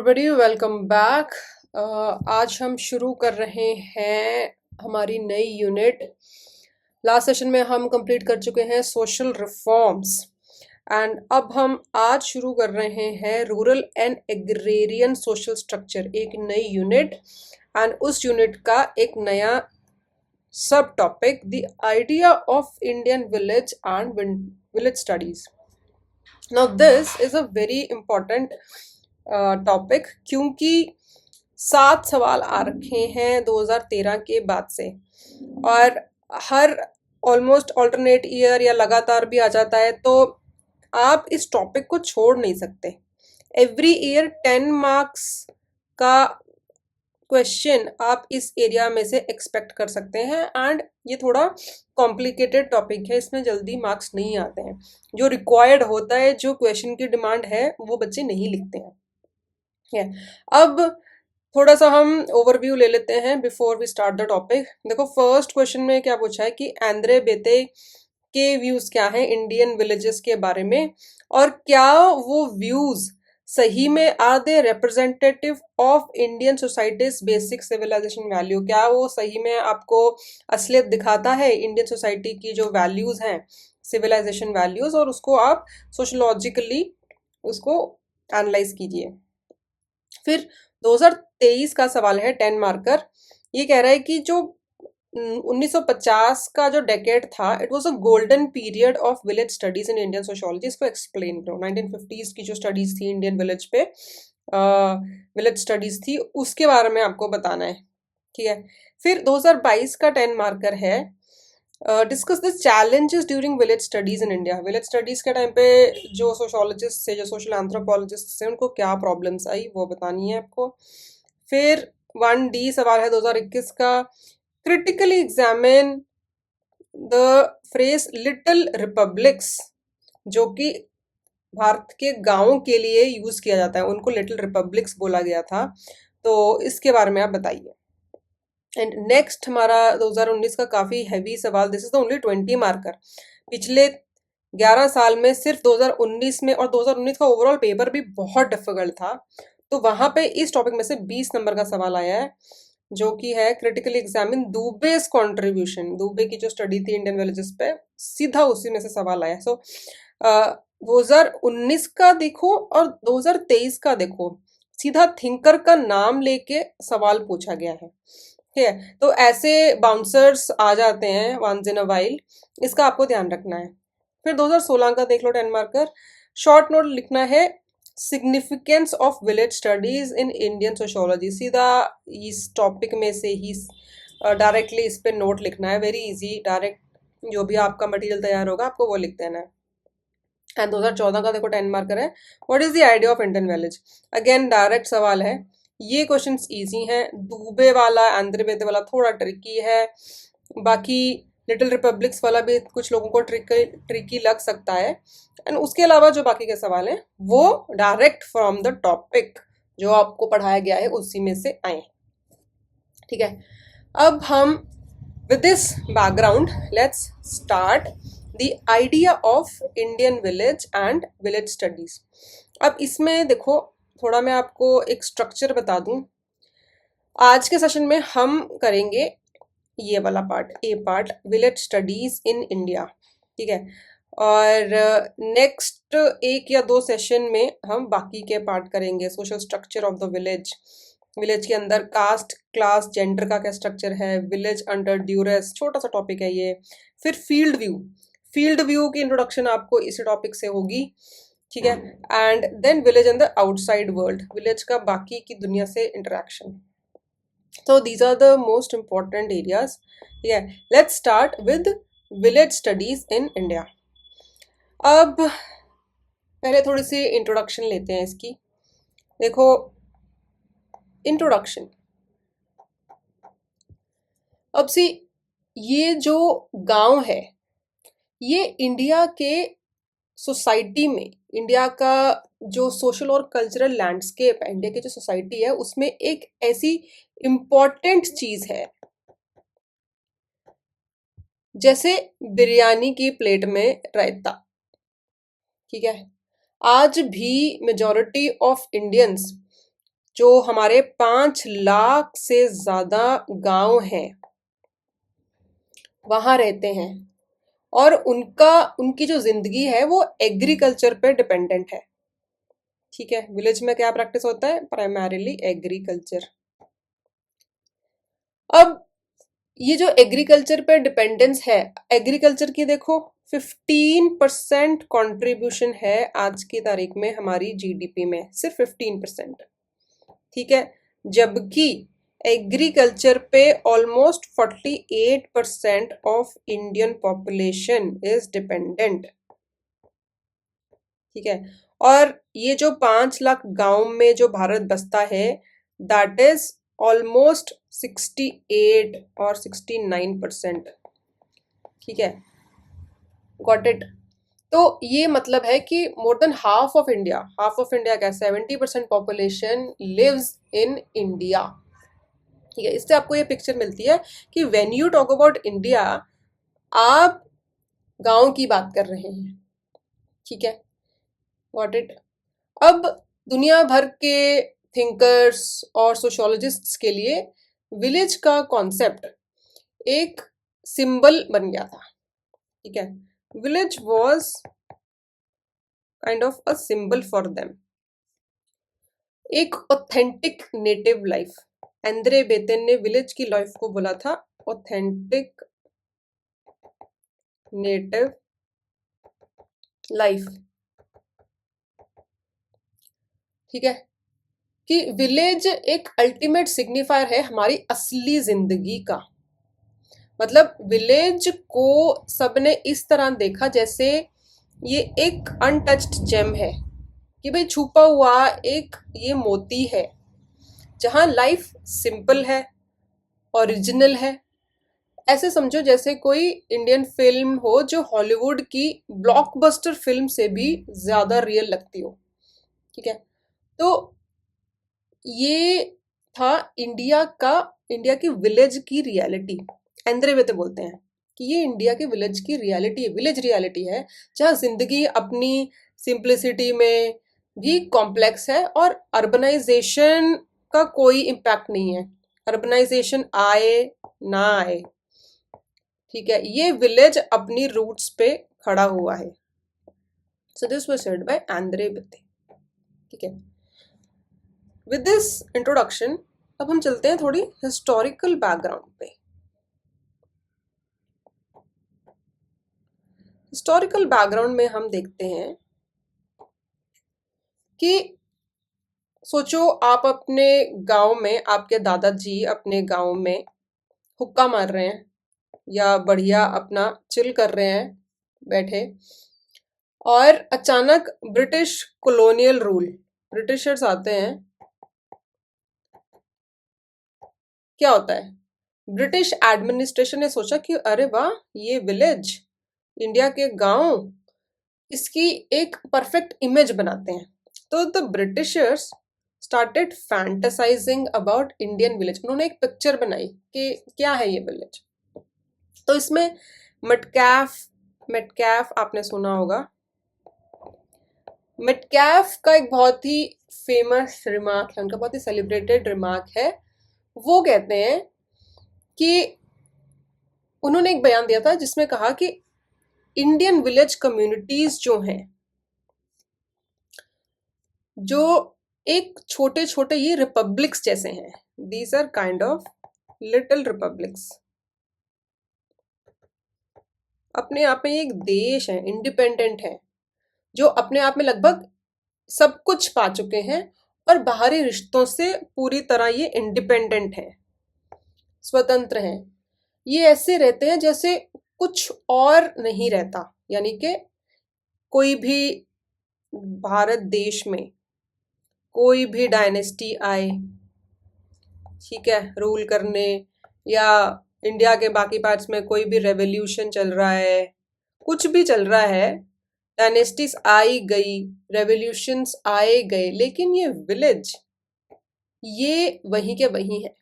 Everybody welcome back. आज हम शुरू कर रहे हैं हमारी नई यूनिट। लास्ट सेशन में हम कंप्लीट कर चुके हैं सोशल रिफॉर्म्स एंड अब हम आज शुरू कर रहे हैं rural and agrarian social structure, एक नई यूनिट। एंड उस यूनिट का एक नया सब topic, the idea of Indian village and village studies. Now this is a very important topic क्योंकि 7 सवाल आ रखे हैं 2013 के बाद से, और हर ऑलमोस्ट ऑल्टरनेट ईयर या लगातार भी आ जाता है, तो आप इस टॉपिक को छोड़ नहीं सकते। एवरी ईयर 10 मार्क्स का क्वेश्चन आप इस एरिया में से एक्सपेक्ट कर सकते हैं। एंड ये थोड़ा कॉम्प्लिकेटेड टॉपिक है, इसमें जल्दी मार्क्स नहीं आते हैं। जो रिक्वायर्ड होता है, जो क्वेश्चन की डिमांड है, वो बच्चे नहीं लिखते हैं। अब थोड़ा सा हम ओवरव्यू ले लेते हैं before we start the topic. देखो, फर्स्ट क्वेश्चन में क्या पूछा है कि एंद्रे बेते के व्यूज क्या हैं इंडियन विलेजेस के बारे में, और क्या वो व्यूज सही में are they representative of Indian societies basic civilization value. क्या वो सही में आपको असलियत दिखाता है इंडियन सोसाइटी की जो वैल्यूज हैं, सिविलाइजेशन वैल्यूज, और उसको आप सोशोलॉजिकली उसको एनालाइज कीजिए। फिर 2023 का सवाल है 10 मार्कर। ये कह रहा है कि जो 1950 का जो डेकेड था, it was a golden period of village studies in Indian sociology. इसको एक्सप्लेन करो। 1950s की जो स्टडीज थी इंडियन विलेज पे, विलेज स्टडीज थी, उसके बारे में आपको बताना है। ठीक है। फिर 2022 का 10 मार्कर है, discuss the challenges during village studies in India. Village studies के टाइम पे जो सोशोलॉजिस्ट थे, जो सोशल एंथ्रोपोलॉजिस्ट थे, उनको क्या प्रॉब्लम्स आई वो बतानी है आपको। फिर 1D सवाल है 2021 का, critically examine the phrase little republics, जो कि भारत के गांवों के लिए यूज किया जाता है, उनको लिटिल रिपब्लिक्स बोला गया था, तो इसके बारे में आप बताइए। एंड नेक्स्ट हमारा 2019 का काफी हैवी सवाल, this is the only 20 marker. पिछले 11 साल में सिर्फ 2019 में, और 2019 का ओवरऑल पेपर भी बहुत डिफिकल्ट था, तो वहां पे इस टॉपिक में से 20 नंबर का सवाल आया है, जो कि है क्रिटिकली एग्जामिन दुबे's कॉन्ट्रीब्यूशन। दुबे की जो स्टडी थी इंडियन विलेजेस पे, सीधा उसी में से सवाल आया। सो 2019 का देखो और 2023 का देखो, सीधा थिंकर का नाम लेके सवाल पूछा गया है। ठीक है, तो ऐसे बाउंसर्स आ जाते हैं वंस इन अ वाइल, इसका आपको ध्यान रखना है। फिर 2016 का देख लो 10 मार्कर, शॉर्ट नोट लिखना है, significance of village studies in Indian sociology. सीधा इस टॉपिक में से ही डायरेक्टली इस पे नोट लिखना है, वेरी इजी, डायरेक्ट जो भी आपका मटेरियल तैयार होगा आपको वो लिख देना है। एंड 2014 का देखो 10 मार्कर है, what is the idea of Indian village. Again direct सवाल है, ये क्वेश्चंस इजी हैं। दुबे वाला, आंध्र बेदे वाला थोड़ा ट्रिकी है, बाकी लिटिल रिपब्लिक्स वाला भी कुछ लोगों को ट्रिकी लग सकता है। एंड उसके अलावा जो बाकी के सवाल हैं वो डायरेक्ट फ्रॉम द टॉपिक जो आपको पढ़ाया गया है उसी में से आए। ठीक है, अब हम with this background let's start the idea of Indian village and village studies. अब इसमें देखो, थोड़ा मैं आपको एक स्ट्रक्चर बता दूं। आज के सेशन में हम करेंगे ये वाला part, A part, village studies in India. ठीक है, और नेक्स्ट 1 या 2 सेशन में हम बाकी के पार्ट करेंगे, social structure of the village, village के अंदर कास्ट, क्लास, जेंडर का क्या स्ट्रक्चर है, विलेज अंडर ड्यूरेस, छोटा सा टॉपिक है ये। फिर फील्ड व्यू, फील्ड व्यू की इंट्रोडक्शन आपको इसी टॉपिक से होगी। ठीक है, and then village in the outside world, village का बाकी की दुनिया से interaction. So these are the most important areas. Yeah, let's start with village studies in India. अब पहले थोड़ी सी इंट्रोडक्शन लेते हैं इसकी। देखो, इंट्रोडक्शन, अब सी ये जो गांव है, ये इंडिया के सोसाइटी में, इंडिया का जो सोशल और कल्चरल लैंडस्केप है, इंडिया की जो सोसाइटी है, उसमें एक ऐसी इम्पॉर्टेंट चीज है जैसे बिरयानी की प्लेट में रायता। ठीक है, आज भी मेजॉरिटी ऑफ इंडियंस जो हमारे 5 लाख से ज़्यादा गांव हैं वहाँ रहते हैं, और उनकी जो ज़िंदगी है वो एग्रीकल्चर पे डिपेंडेंट है। ठीक है, विलेज में क्या प्रैक्टिस होता है? Primarily agriculture. अब ये जो एग्रीकल्चर पे डिपेंडेंस है, एग्रीकल्चर की देखो 15% कंट्रीब्यूशन है आज की तारीख में हमारी जीडीपी में, सिर्फ 15%। ठीक है, जबकि एग्रीकल्चर पे almost 48% of Indian population is dependent. ठीक है, और ये जो 5 लाख गांव में जो भारत बसता है, दैट इज ऑलमोस्ट 68 और 69%। ठीक है, गॉट इट। तो ये मतलब है कि more than half of India क्या 70% पॉपुलेशन लिव्स इन इंडिया। ठीक है, इससे आपको ये पिक्चर मिलती है कि when you talk about India, आप गांव की बात कर रहे हैं। ठीक है, गॉट इट। अब दुनिया भर के थिंकर्स और सोशियोलॉजिस्ट्स के लिए विलेज का कॉन्सेप्ट एक सिंबल बन गया था। ठीक है, village was kind of a symbol for them, एक ऑथेंटिक नेटिव लाइफ। एंद्रे बेतेन ने विलेज की लाइफ को बोला था ऑथेंटिक नेटिव लाइफ। ठीक है, कि विलेज एक अल्टीमेट सिग्निफायर है हमारी असली जिंदगी का। मतलब विलेज को सबने इस तरह देखा जैसे ये एक अनटच्ड जेम है, कि भाई छुपा हुआ एक ये मोती है, जहाँ लाइफ सिंपल है, ओरिजिनल है। ऐसे समझो जैसे कोई इंडियन फिल्म हो जो हॉलीवुड की ब्लॉकबस्टर फिल्म से भी ज्यादा रियल लगती हो। ठीक है, तो ये था इंडिया की विलेज की रियलिटी। एंद्रे वेते बोलते हैं कि ये इंडिया के विलेज की रियलिटी है, विलेज रियलिटी है, जहाँ जिंदगी अपनी सिंप्लिसिटी में भी कॉम्प्लेक्स है और अर्बनाइजेशन का कोई इम्पैक्ट नहीं है। अर्बनाइजेशन आए ना आए, ठीक है, ये विलेज अपनी रूट्स पे खड़ा हुआ है। So this was said bye Andre वेते। ठीक है, विद दिस इंट्रोडक्शन अब हम चलते हैं थोड़ी हिस्टोरिकल बैकग्राउंड पे। हिस्टोरिकल बैकग्राउंड में हम देखते हैं कि सोचो आप अपने गांव में, आपके दादाजी अपने गांव में हुक्का मार रहे हैं या बढ़िया अपना चिल कर रहे हैं बैठे, और अचानक ब्रिटिश कॉलोनियल रूल, ब्रिटिशर्स आते हैं। क्या होता है, ब्रिटिश एडमिनिस्ट्रेशन ने सोचा कि अरे वाह, ये विलेज, इंडिया के गांव, इसकी एक परफेक्ट इमेज बनाते हैं। तो the Britishers started fantasising about Indian village. उन्होंने एक पिक्चर बनाई कि क्या है ये विलेज। तो इसमें मेटकैफ मेटकैफ आपने सुना होगा। मेटकैफ का एक बहुत ही फेमस रिमार्क है, उनका बहुत ही सेलिब्रेटेड रिमार्क है। वो कहते हैं कि उन्होंने एक बयान दिया था जिसमें कहा कि इंडियन विलेज कम्युनिटीज जो हैं, जो एक छोटे छोटे ये रिपब्लिक्स जैसे हैं, these are kind of little republics. अपने आप में एक देश है, इंडिपेंडेंट है, जो अपने आप में लगभग सब कुछ पा चुके हैं और बाहरी रिश्तों से पूरी तरह ये इंडिपेंडेंट हैं, स्वतंत्र हैं। ये ऐसे रहते हैं जैसे कुछ और नहीं रहता, यानी कि कोई भी भारत देश में कोई भी डायनेस्टी आए, ठीक है, रूल करने, या इंडिया के बाकी पार्ट्स में कोई भी रेवोल्यूशन चल रहा है, कुछ भी चल रहा है, डायनेस्टीज आई गई, रेवोल्यूशंस आए गए, लेकिन ये विलेज ये वहीं के वहीं है।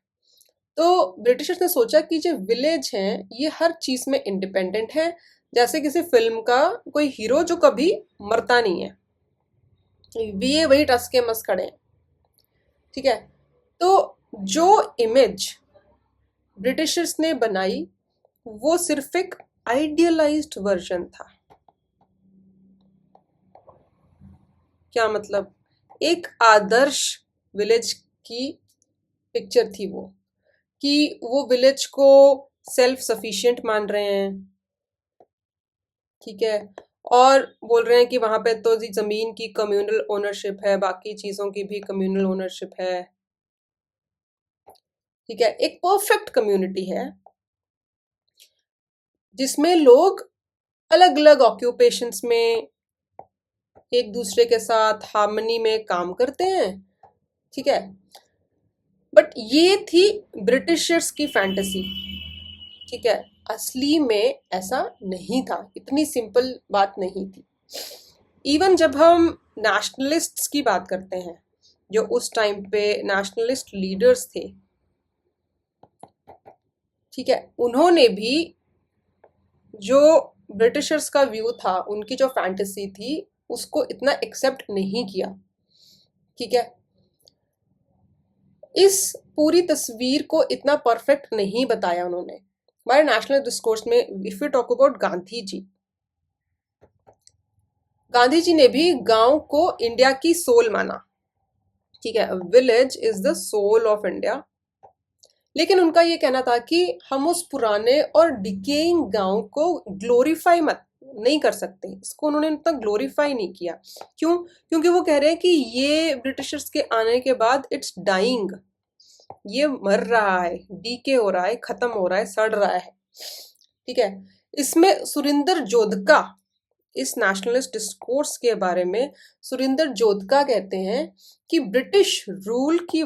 तो ब्रिटिशर्स ने सोचा कि जो विलेज हैं ये हर चीज में इंडिपेंडेंट है, जैसे किसी फिल्म का कोई हीरो जो कभी मरता नहीं है, ये वही टस के मस खड़े हैं। ठीक है, तो जो इमेज ब्रिटिशर्स ने बनाई वो सिर्फ एक आइडियलाइज्ड वर्जन था। क्या मतलब? एक आदर्श विलेज की पिक्चर थी वो, कि वो विलेज को सेल्फ सफिशिएंट मान रहे हैं, ठीक है, और बोल रहे हैं कि वहां पे तो जी जमीन की कम्युनल ओनरशिप है, बाकी चीजों की भी कम्युनल ओनरशिप है, ठीक है। एक परफेक्ट कम्युनिटी है जिसमें लोग अलग अलग ऑक्यूपेशंस में एक दूसरे के साथ हार्मनी में काम करते हैं, ठीक है। बट ये थी ब्रिटिशर्स की फैंटेसी, ठीक है। असली में ऐसा नहीं था, इतनी सिंपल बात नहीं थी। इवन जब हम नेशनलिस्ट्स की बात करते हैं, जो उस टाइम पे नेशनलिस्ट लीडर्स थे, ठीक है, उन्होंने भी जो ब्रिटिशर्स का व्यू था, उनकी जो फैंटेसी थी, उसको इतना एक्सेप्ट नहीं किया, ठीक है। इस पूरी तस्वीर को इतना परफेक्ट नहीं बताया उन्होंने। हमारे नेशनल डिस्कोर्स में if you talk about Gandhi ji, Gandhi ji ने भी गांव को इंडिया की सोल माना, ठीक है। Village is the soul of India. लेकिन उनका ये कहना था कि हम उस पुराने और डिकेइंग गांव को ग्लोरीफाई मत नहीं कर सकते, इसको उन्होंने उतना ग्लोरीफाई नहीं किया। क्यों? क्योंकि वो कह रहे हैं कि ये ब्रिटिशर्स के आने के बाद इट्स डाइंग, ये मर रहा है, डीके हो रहा है, खत्म हो रहा है, सड़ रहा है, ठीक है। इसमें सुरिंदर जोधका, इस नेशनलिस्ट डिस्कोर्स के बारे में सुरिंदर जोधका कहते हैं कि ब्रिटिश रूल की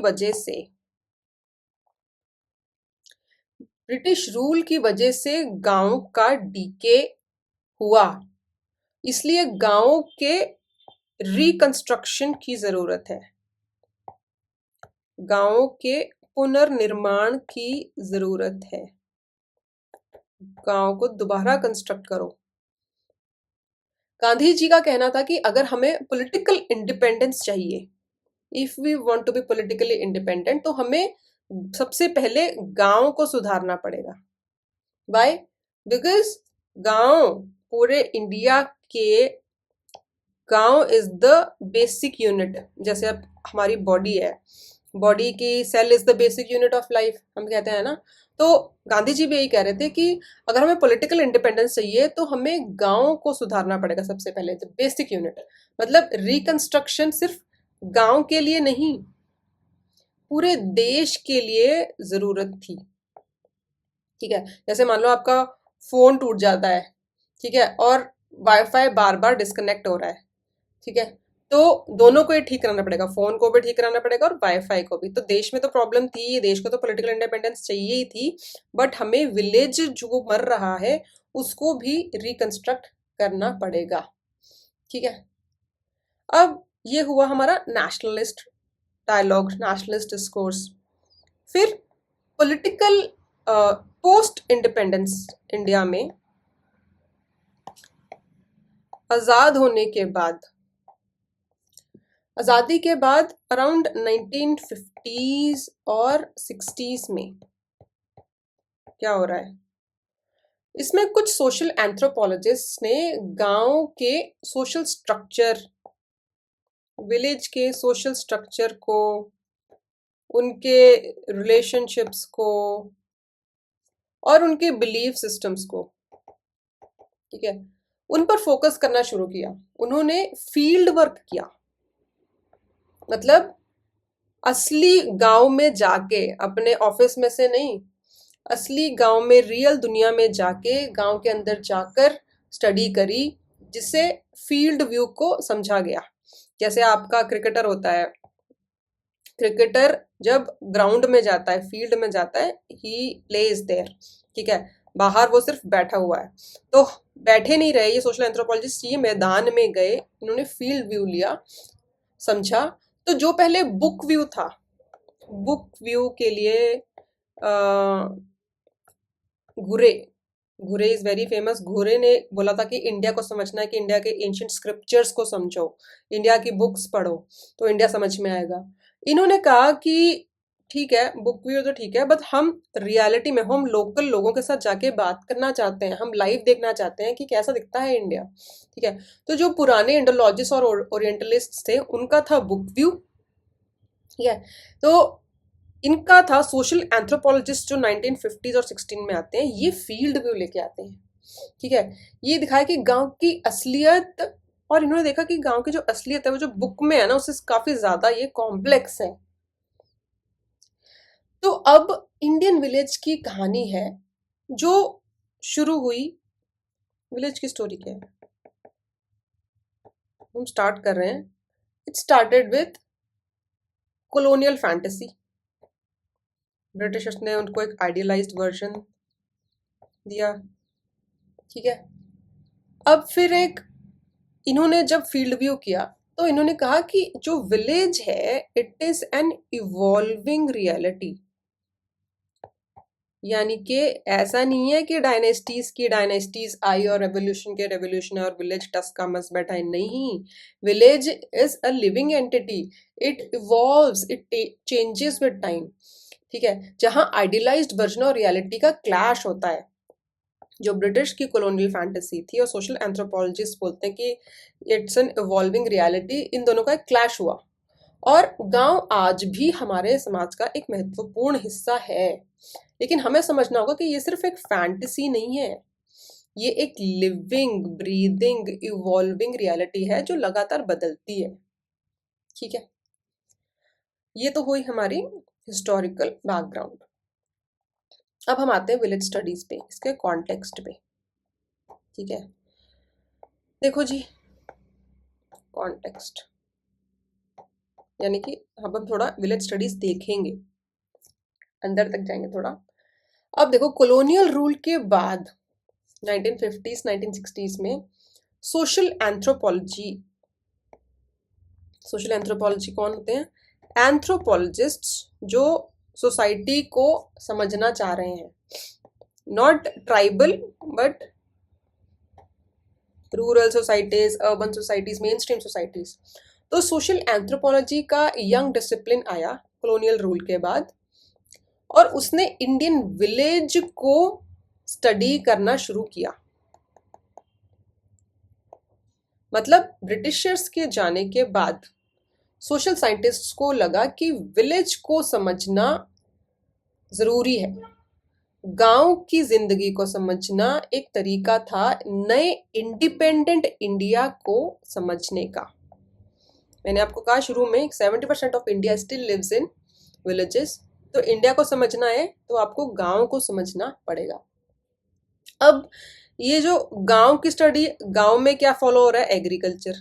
वजह से गांव का डीके हुआ, इसलिए गांव के रिकंस्ट्रक्शन की जरूरत है, गांव के पुनर्निर्माण की जरूरत है, गांव को दोबारा कंस्ट्रक्ट करो। गांधी जी का कहना था कि अगर हमें पॉलिटिकल इंडिपेंडेंस चाहिए, if we want to be politically independent, तो हमें सबसे पहले गांव को सुधारना पड़ेगा। वाई? बिकॉज गांव पूरे इंडिया के, गांव इज द बेसिक यूनिट। जैसे अब हमारी बॉडी है, बॉडी की cell is the basic unit of life, हम कहते हैं ना। तो गांधी जी भी यही कह रहे थे कि अगर हमें पॉलिटिकल इंडिपेंडेंस चाहिए तो हमें गांव को सुधारना पड़ेगा सबसे पहले, द बेसिक यूनिट। मतलब रिकंस्ट्रक्शन सिर्फ गांव के लिए नहीं, पूरे देश के लिए जरूरत थी, ठीक है। जैसे मान लो आपका फोन टूट जाता है, ठीक है, और वाईफाई बार बार डिस्कनेक्ट हो रहा है, ठीक है, तो दोनों को ही ठीक कराना पड़ेगा, फोन को भी ठीक कराना पड़ेगा और वाईफाई को भी। तो देश में तो प्रॉब्लम थी, देश को तो पॉलिटिकल इंडिपेंडेंस चाहिए ही थी, बट हमें विलेज जो मर रहा है उसको भी रिकंस्ट्रक्ट करना पड़ेगा, ठीक है। अब ये हुआ हमारा नेशनलिस्ट डायलॉग, नेशनलिस्ट डिस्कोर्स। फिर पॉलिटिकल पोस्ट इंडिपेंडेंस इंडिया में, आजाद होने के बाद, आजादी के बाद अराउंड 1950s और 60s में क्या हो रहा है, इसमें कुछ सोशल एंथ्रोपोलॉजिस्ट ने गांव के सोशल स्ट्रक्चर, विलेज के सोशल स्ट्रक्चर को, उनके रिलेशनशिप्स को और उनके बिलीफ सिस्टम्स को, ठीक है, उन पर फोकस करना शुरू किया। उन्होंने फील्ड वर्क किया, मतलब असली गांव में जाके, अपने ऑफिस में से नहीं, असली गांव में, रियल दुनिया में जाके, गांव के अंदर जाकर स्टडी करी, जिससे फील्ड व्यू को समझा गया। जैसे आपका क्रिकेटर होता है, क्रिकेटर जब ग्राउंड में जाता है, फील्ड में जाता है, ही प्लेज देयर, ठीक है, बाहर वो सिर्फ बैठा हुआ है। तो बैठे नहीं रहे ये सोशल एंथ्रोपोलॉजिस्ट, ये मैदान में गए, इन्होंने फील्ड व्यू लिया, समझा। तो जो पहले बुक व्यू था, बुक व्यू के लिए घुरे, घुरे इज वेरी फेमस। घुरे ने बोला था कि इंडिया को समझना है कि इंडिया के एंशिएंट स्क्रिप्चर्स को समझो, इंडिया की बुक्स पढ़ो, तो इंडिया समझ में आएगा। इन्होंने कहा कि ठीक है, बुक व्यू तो ठीक है, बट हम रियलिटी में हम लोकल लोगों के साथ जाके बात करना चाहते हैं, हम लाइव देखना चाहते हैं कि कैसा दिखता है इंडिया। ठीक है, तो जो पुराने इंडोलॉजिस्ट और ओरिएंटलिस्ट थे उनका था बुक व्यू। ठीक है, तो इनका था सोशल एंथ्रोपोलॉजिस्ट जो 1950s और 16 में आते हैं, ये फील्ड व्यू लेके आते हैं। ठीक है, ये दिखाया कि गांव की असलियत, और इन्होंने देखा कि गांव की जो असलियत है वो जो बुक में है ना उससे काफी ज्यादा ये कॉम्प्लेक्स है। तो अब इंडियन विलेज की कहानी है जो शुरू हुई। विलेज की स्टोरी क्या है, हम स्टार्ट कर रहे हैं। It started with colonial fantasy. Britishers ने उनको एक आइडियलाइज्ड वर्जन दिया। ठीक है, अब फिर एक इन्होंने जब फील्ड व्यू किया तो इन्होंने कहा कि जो विलेज है it is an evolving reality. यानी कि ऐसा नहीं है कि डायनेस्टीज आई और रेवोल्यूशन के रेवोल्यूशन और विलेज टस का मस बैठा है, नहीं। Village is a living entity, it evolves, it changes with time. ठीक है, जहां आइडियलाइज्ड वर्जन और रियलिटी का क्लैश होता है। जो ब्रिटिश की कॉलोनियल फैंटेसी थी और सोशल एंथ्रोपोलॉजिस्ट बोलते हैं कि इट्स एन इवॉल्विंग रियलिटी, इन दोनों का एक क्लैश हुआ। और गांव आज भी हमारे समाज का एक महत्वपूर्ण हिस्सा है, लेकिन हमें समझना होगा कि ये सिर्फ एक फैंटेसी नहीं है, ये एक लिविंग ब्रीदिंग इवॉल्विंग रियलिटी है जो लगातार बदलती है। ठीक है, ये तो हुई हमारी हिस्टोरिकल बैकग्राउंड। अब हम आते हैं विलेज स्टडीज पे, इसके कॉन्टेक्स्ट पे। ठीक है, देखो जी, कॉन्टेक्स्ट यानी कि हम थोड़ा विलेज स्टडीज देखेंगे, अंदर तक जाएंगे थोड़ा। अब देखो, कॉलोनियल रूल के बाद 1950s 1960s में सोशल एंथ्रोपोलॉजी कौन होते हैं? एंथ्रोपोलॉजिस्ट्स जो सोसाइटी को समझना चाह रहे हैं, not tribal but rural societies, urban societies, main stream societies. तो सोशल एंथ्रोपोलॉजी का यंग डिसिप्लिन आया कॉलोनियल रूल के बाद, और उसने इंडियन विलेज को स्टडी करना शुरू किया। मतलब ब्रिटिशर्स के जाने के बाद सोशल साइंटिस्ट्स को लगा कि विलेज को समझना जरूरी है। गांव की जिंदगी को समझना एक तरीका था नए इंडिपेंडेंट इंडिया को समझने का। मैंने आपको कहा शुरू में 70% of India still lives in villages. तो इंडिया को समझना है तो आपको गांव को समझना पड़ेगा। अब ये जो गांव की स्टडी, गांव में क्या फॉलो हो रहा है? एग्रीकल्चर।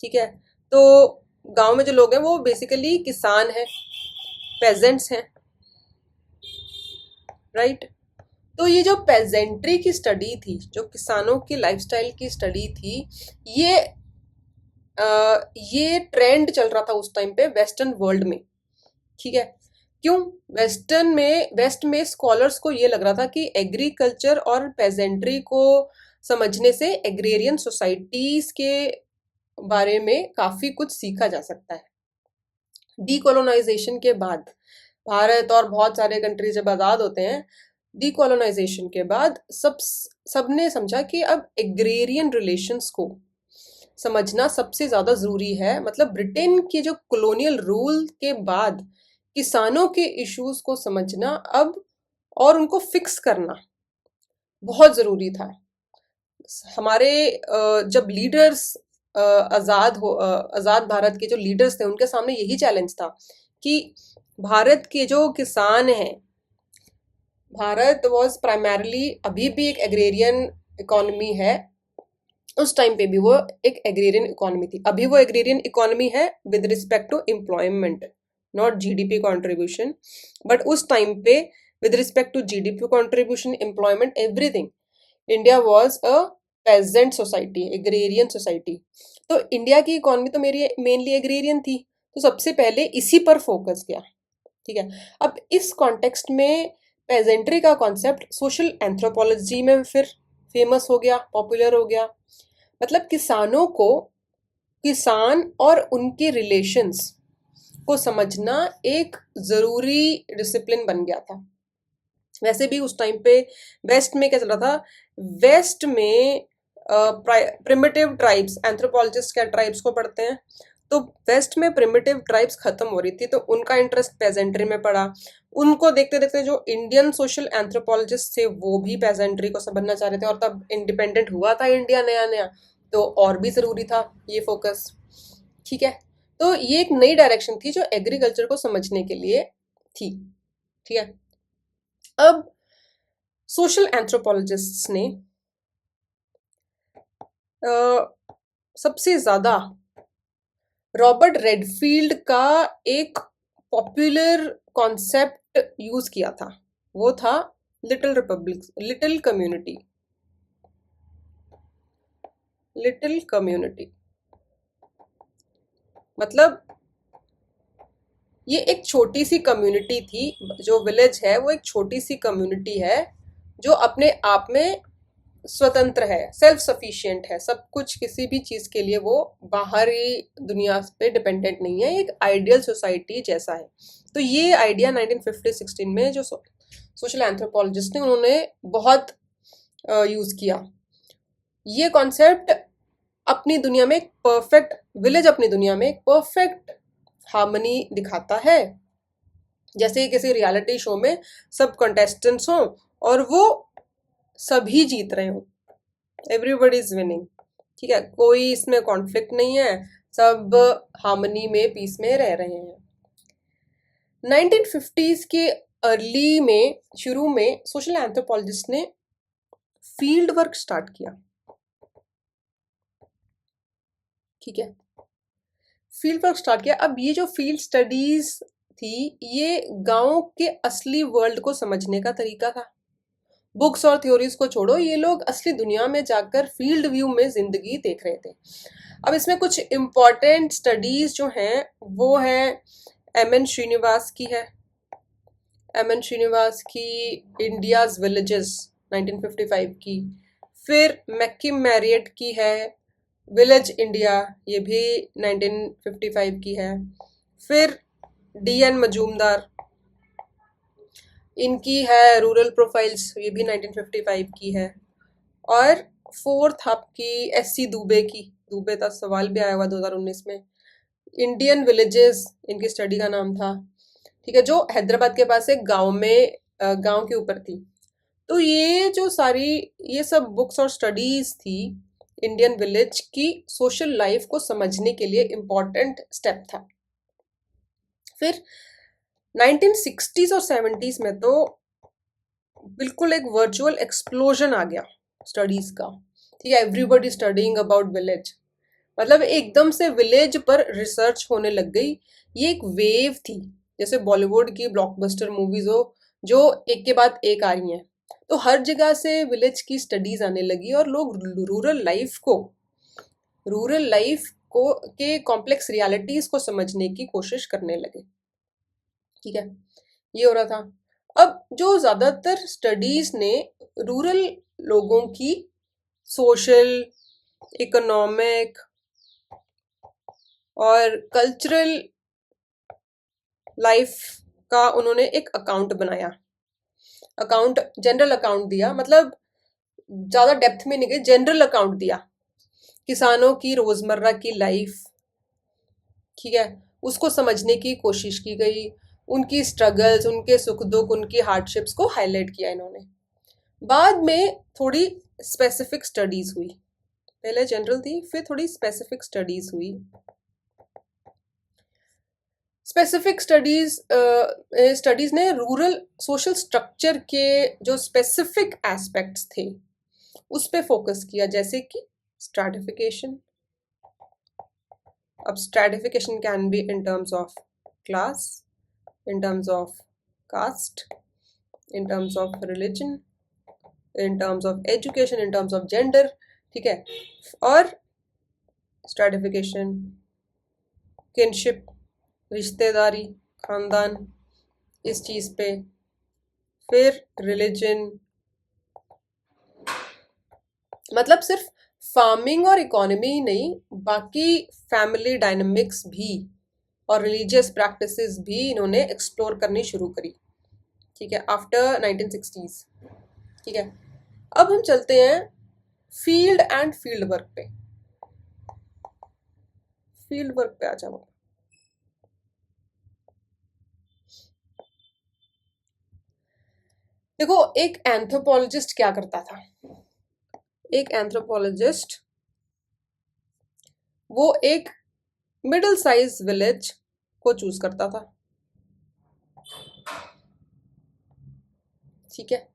ठीक है, तो गांव में जो लोग हैं वो बेसिकली किसान हैं, पेजेंट्स हैं, राइट। तो ये जो पेजेंट्री की स्टडी थी, जो किसानों की लाइफस्टाइल की स्टडी थी, ये ट्रेंड चल रहा था उस टाइम पे वेस्टर्न वर्ल्ड में। ठीक है, क्यों? वेस्ट में स्कॉलर्स को ये लग रहा था कि एग्रीकल्चर और पेजेंट्री को समझने से एग्रेरियन सोसाइटीज के बारे में काफी कुछ सीखा जा सकता है। डीकोलोनाइजेशन के बाद भारत और बहुत सारे कंट्रीज जब आजाद होते हैं, डीकोलोनाइजेशन के बाद सबने समझा कि अब एग्रेरियन रिलेशंस को समझना सबसे ज्यादा जरूरी है। मतलब ब्रिटेन के जो कॉलोनियल रूल के बाद किसानों के इश्यूज को समझना अब और उनको फिक्स करना बहुत जरूरी था। हमारे जब लीडर्स आजाद भारत के जो लीडर्स थे उनके सामने यही चैलेंज था कि भारत के जो किसान हैं, भारत वॉज प्राइमरली, अभी भी एक एग्रेरियन इकोनॉमी है, उस टाइम पे भी वो एक एग्रेरियन इकोनॉमी थी, अभी वो एग्रेरियन इकोनॉमी है with respect to employment, not GDP contribution, but उस टाइम पे with respect to GDP contribution, employment, everything, India was a peasant society, agrarian society. तो इंडिया की इकोनॉमी तो मेरी मेनली एग्रेरियन थी, तो सबसे पहले इसी पर फोकस किया। ठीक है, अब इस कॉन्टेक्स्ट में पेजेंट्री का कॉन्सेप्ट सोशल एंथ्रोपोलॉजी में फिर फेमस हो गया, पॉपुलर हो गया। मतलब किसानों को, किसान और उनके रिलेशंस को समझना एक ज़रूरी डिसिप्लिन बन गया था। वैसे भी उस टाइम पे वेस्ट में क्या चल रहा था, वेस्ट में प्रिमिटिव ट्राइब्स, एंथ्रोपोलॉजिस्ट क्या ट्राइब्स को पढ़ते हैं, तो वेस्ट में प्रिमिटिव ट्राइब्स खत्म हो रही थी, तो उनका इंटरेस्ट पेजेंट्री में पड़ा। उनको देखते देखते जो इंडियन सोशल एंथ्रोपोलॉजिस्ट थे वो भी पेजेंट्री को समझना चाह रहे थे, और तब इंडिपेंडेंट हुआ था इंडिया नया नया, तो और भी ज़रूरी था ये फोकस। ठीक है, तो ये एक नई डायरेक्शन थी जो एग्रीकल्चर को समझने के लिए थी। ठीक है, अब सोशल एंथ्रोपोलॉजिस्ट्स ने सबसे ज्यादा रॉबर्ट रेडफील्ड का एक पॉपुलर कॉन्सेप्ट यूज किया था, वो था little Republic, little community. Little community मतलब ये एक छोटी सी कम्युनिटी थी, जो विलेज है वो एक छोटी सी कम्युनिटी है जो अपने आप में स्वतंत्र है, सेल्फ सफिशिएंट है, सब कुछ, किसी भी चीज के लिए वो बाहरी दुनिया पे डिपेंडेंट नहीं है, एक आइडियल सोसाइटी जैसा है। तो ये आइडिया 1950-16 में जो सोशल एंथ्रोपोलॉजिस्ट ने उन्होंने बहुत यूज किया। ये कॉन्सेप्ट अपनी दुनिया में एक परफेक्ट विलेज, अपनी दुनिया में एक परफेक्ट हार्मनी दिखाता है, जैसे किसी रियलिटी शो में सब कंटेस्टेंट्स हों और वो सभी जीत रहे हों, एवरीबडी इज विनिंग। ठीक है, कोई इसमें कॉन्फ्लिक्ट नहीं है, सब हार्मनी में, पीस में रह रहे हैं। 1950s के अर्ली में, शुरू में सोशल एंथ्रोपोलॉजिस्ट ने फील्ड वर्क स्टार्ट किया। ठीक है, फील्ड वर्क स्टार्ट किया। अब ये जो फील्ड स्टडीज थी, ये गांव के असली वर्ल्ड को समझने का तरीका था। बुक्स और थ्योरीज को छोड़ो, ये लोग असली दुनिया में जाकर फील्ड व्यू में जिंदगी देख रहे थे। अब इसमें कुछ इम्पॉर्टेंट स्टडीज जो हैं वो है एम.एन. श्रीनिवास की है, एम.एन. श्रीनिवास की इंडियाज विलेजेस 1955 की। फिर मैकिम मैरियट की है विलेज इंडिया, ये भी 1955 की है। फिर डी.एन. मजूमदार, इनकी है रूरल प्रोफाइल्स, ये भी 1955 की है। और फोर्थ आपकी एस.सी. दुबे की, दुबे का सवाल भी आया हुआ 2019 में, इंडियन विलेजेस इनकी स्टडी का नाम था। ठीक है, जो हैदराबाद के पास एक गांव में, गांव के ऊपर थी। तो ये जो सारी, ये सब बुक्स और स्टडीज थी इंडियन विलेज की सोशल लाइफ को समझने के लिए इम्पोर्टेंट स्टेप था। फिर 1960s और 70s में तो बिल्कुल एक वर्चुअल एक्सप्लोजन आ गया स्टडीज का। ठीक है, एवरीबडी स्टडीइंग अबाउट विलेज, मतलब एकदम से विलेज पर रिसर्च होने लग गई। ये एक वेव थी, जैसे बॉलीवुड की ब्लॉकबस्टर मूवीज हो जो एक के बाद एक आ रही हैं, तो हर जगह से विलेज की स्टडीज आने लगी और लोग रूरल लाइफ को के कॉम्प्लेक्स रियलिटीज को समझने की कोशिश करने लगे। ठीक है, ये हो रहा था। अब जो ज्यादातर स्टडीज ने रूरल लोगों की सोशल, इकोनॉमिक और कल्चरल लाइफ का उन्होंने एक अकाउंट बनाया, अकाउंट, जनरल अकाउंट दिया, मतलब ज्यादा डेप्थ में नहीं गए, जनरल अकाउंट दिया किसानों की रोजमर्रा की लाइफ। ठीक है, उसको समझने की कोशिश की गई, उनकी स्ट्रगल्स, उनके सुख दुख, उनकी हार्डशिप्स को हाईलाइट किया इन्होंने। बाद में थोड़ी स्पेसिफिक स्टडीज हुई, पहले जनरल थी, फिर थोड़ी स्पेसिफिक स्टडीज हुई। स्पेसिफिक स्टडीज ने रूरल सोशल स्ट्रक्चर के जो स्पेसिफिक एस्पेक्ट्स थे उस पे फोकस किया, जैसे कि स्ट्रैटिफिकेशन। अब stratification can be in terms of class, in terms of caste, in terms of religion, in terms of education, in terms of gender. ठीक है, और स्ट्रैटिफिकेशन, किनशिप, रिश्तेदारी, खानदान, इस चीज पे। फिर रिलीजन, मतलब सिर्फ फार्मिंग और इकोनॉमी ही नहीं, बाकी फैमिली डायनामिक्स भी, और रिलीजियस प्रैक्टिसेस भी इन्होंने एक्सप्लोर करनी शुरू करी, ठीक है, आफ्टर 1960s। ठीक है, अब हम चलते हैं फील्ड एंड फील्ड वर्क पे। फील्ड वर्क पे आ जाओ। देखो, एक एंथ्रोपोलॉजिस्ट क्या करता था। एक एंथ्रोपोलॉजिस्ट वो एक मिडिल साइज विलेज को चूज करता था, ठीक है,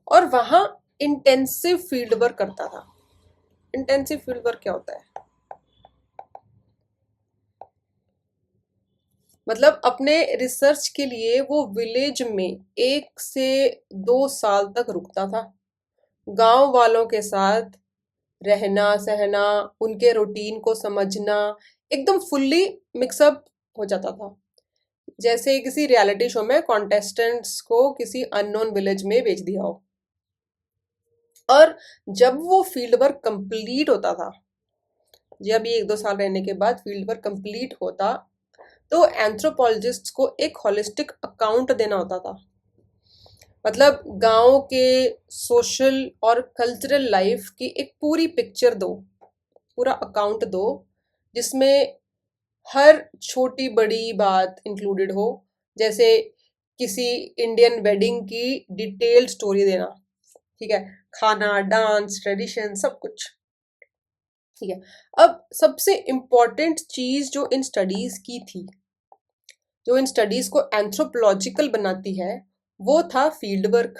और वहां इंटेंसिव फील्ड वर्क करता था। इंटेंसिव फील्ड वर्क क्या होता है? मतलब अपने रिसर्च के लिए वो विलेज में 1 से 2 साल तक रुकता था, गांव वालों के साथ रहना सहना, उनके रूटीन को समझना, एकदम फुल्ली मिक्सअप हो जाता था। जैसे किसी रियलिटी शो में कॉन्टेस्टेंट्स को किसी अननोन विलेज में भेज दिया हो। और जब वो फील्ड वर्क कंप्लीट होता था, जब ये 1-2 साल रहने के बाद फील्ड वर्क कंप्लीट होता, तो एंथ्रोपोलॉजिस्ट को एक होलिस्टिक अकाउंट देना होता था। मतलब गांव के सोशल और कल्चरल लाइफ की एक पूरी पिक्चर दो, पूरा अकाउंट दो, जिसमें हर छोटी बड़ी बात इंक्लूडेड हो। जैसे किसी इंडियन वेडिंग की डिटेल्ड स्टोरी देना, ठीक है, खाना, डांस, ट्रेडिशन, सब कुछ, ठीक है। अब सबसे इम्पोर्टेंट चीज जो इन स्टडीज की थी, जो इन स्टडीज को एंथ्रोपोलॉजिकल बनाती है, वो था फील्ड वर्क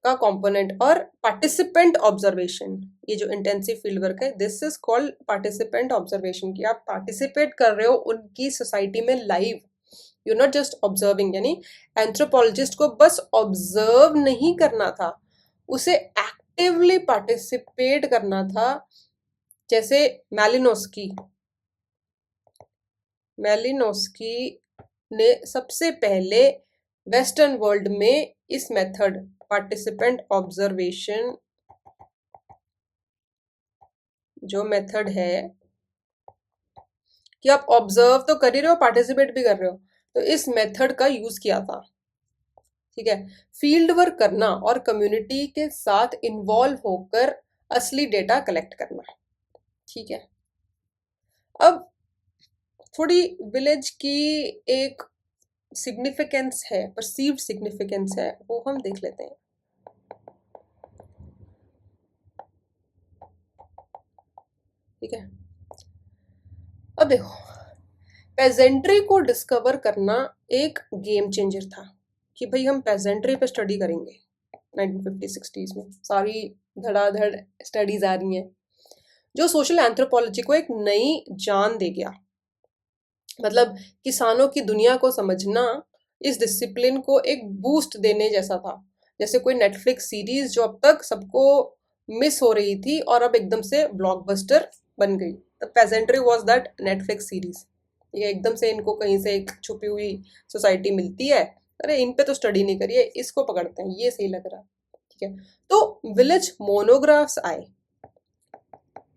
का कंपोनेंट और पार्टिसिपेंट ऑब्जर्वेशन। ये जो इंटेंसिव फील्ड वर्क है, this is called participant observation, कि आप पार्टिसिपेट कर रहे हो उनकी सोसाइटी में live, you not just observing. यानी एंथ्रोपोलॉजिस्ट को बस ऑब्जर्व नहीं करना था, उसे एक्टिवली पार्टिसिपेट करना था। जैसे मैलिनोस्की मैलिनोस्की ने सबसे पहले वेस्टर्न वर्ल्ड में इस मेथड पार्टिसिपेंट ऑब्जर्वेशन जो मेथड है, कि आप ऑब्जर्व तो कर ही रहे हो, पार्टिसिपेट भी कर रहे हो, तो इस मेथड का यूज किया था, ठीक है। फील्ड वर्क करना और कम्युनिटी के साथ इन्वॉल्व होकर असली डेटा कलेक्ट करना, ठीक है। अब थोड़ी विलेज की एक सिग्निफिकेंस है, परसीव्ड सिग्निफिकेंस है, वो हम देख लेते हैं। ठीक है, अब देखो, पेजेंट्री को डिस्कवर करना एक गेम चेंजर था, कि भाई हम पेजेंट्री पे स्टडी करेंगे। 1950-60s में सारी धड़ाधड़ स्टडीज आ रही हैं, जो सोशल एंथ्रोपोलॉजी को एक नई जान दे गया। मतलब किसानों की दुनिया को समझना इस डिसिप्लिन को एक बूस्ट देने जैसा था। जैसे कोई नेटफ्लिक्स सीरीज जो अब तक सबको मिस हो रही थी और अब एकदम से ब्लॉकबस्टर बन गई। The pageantry was that Netflix series. ये एकदम से इनको कहीं से एक छुपी हुई सोसाइटी मिलती है, अरे इन पे तो स्टडी नहीं करिए, इसको पकड़ते हैं, ये सही लग रहा, ठीक है। तो विलेज मोनोग्राफ्स आए।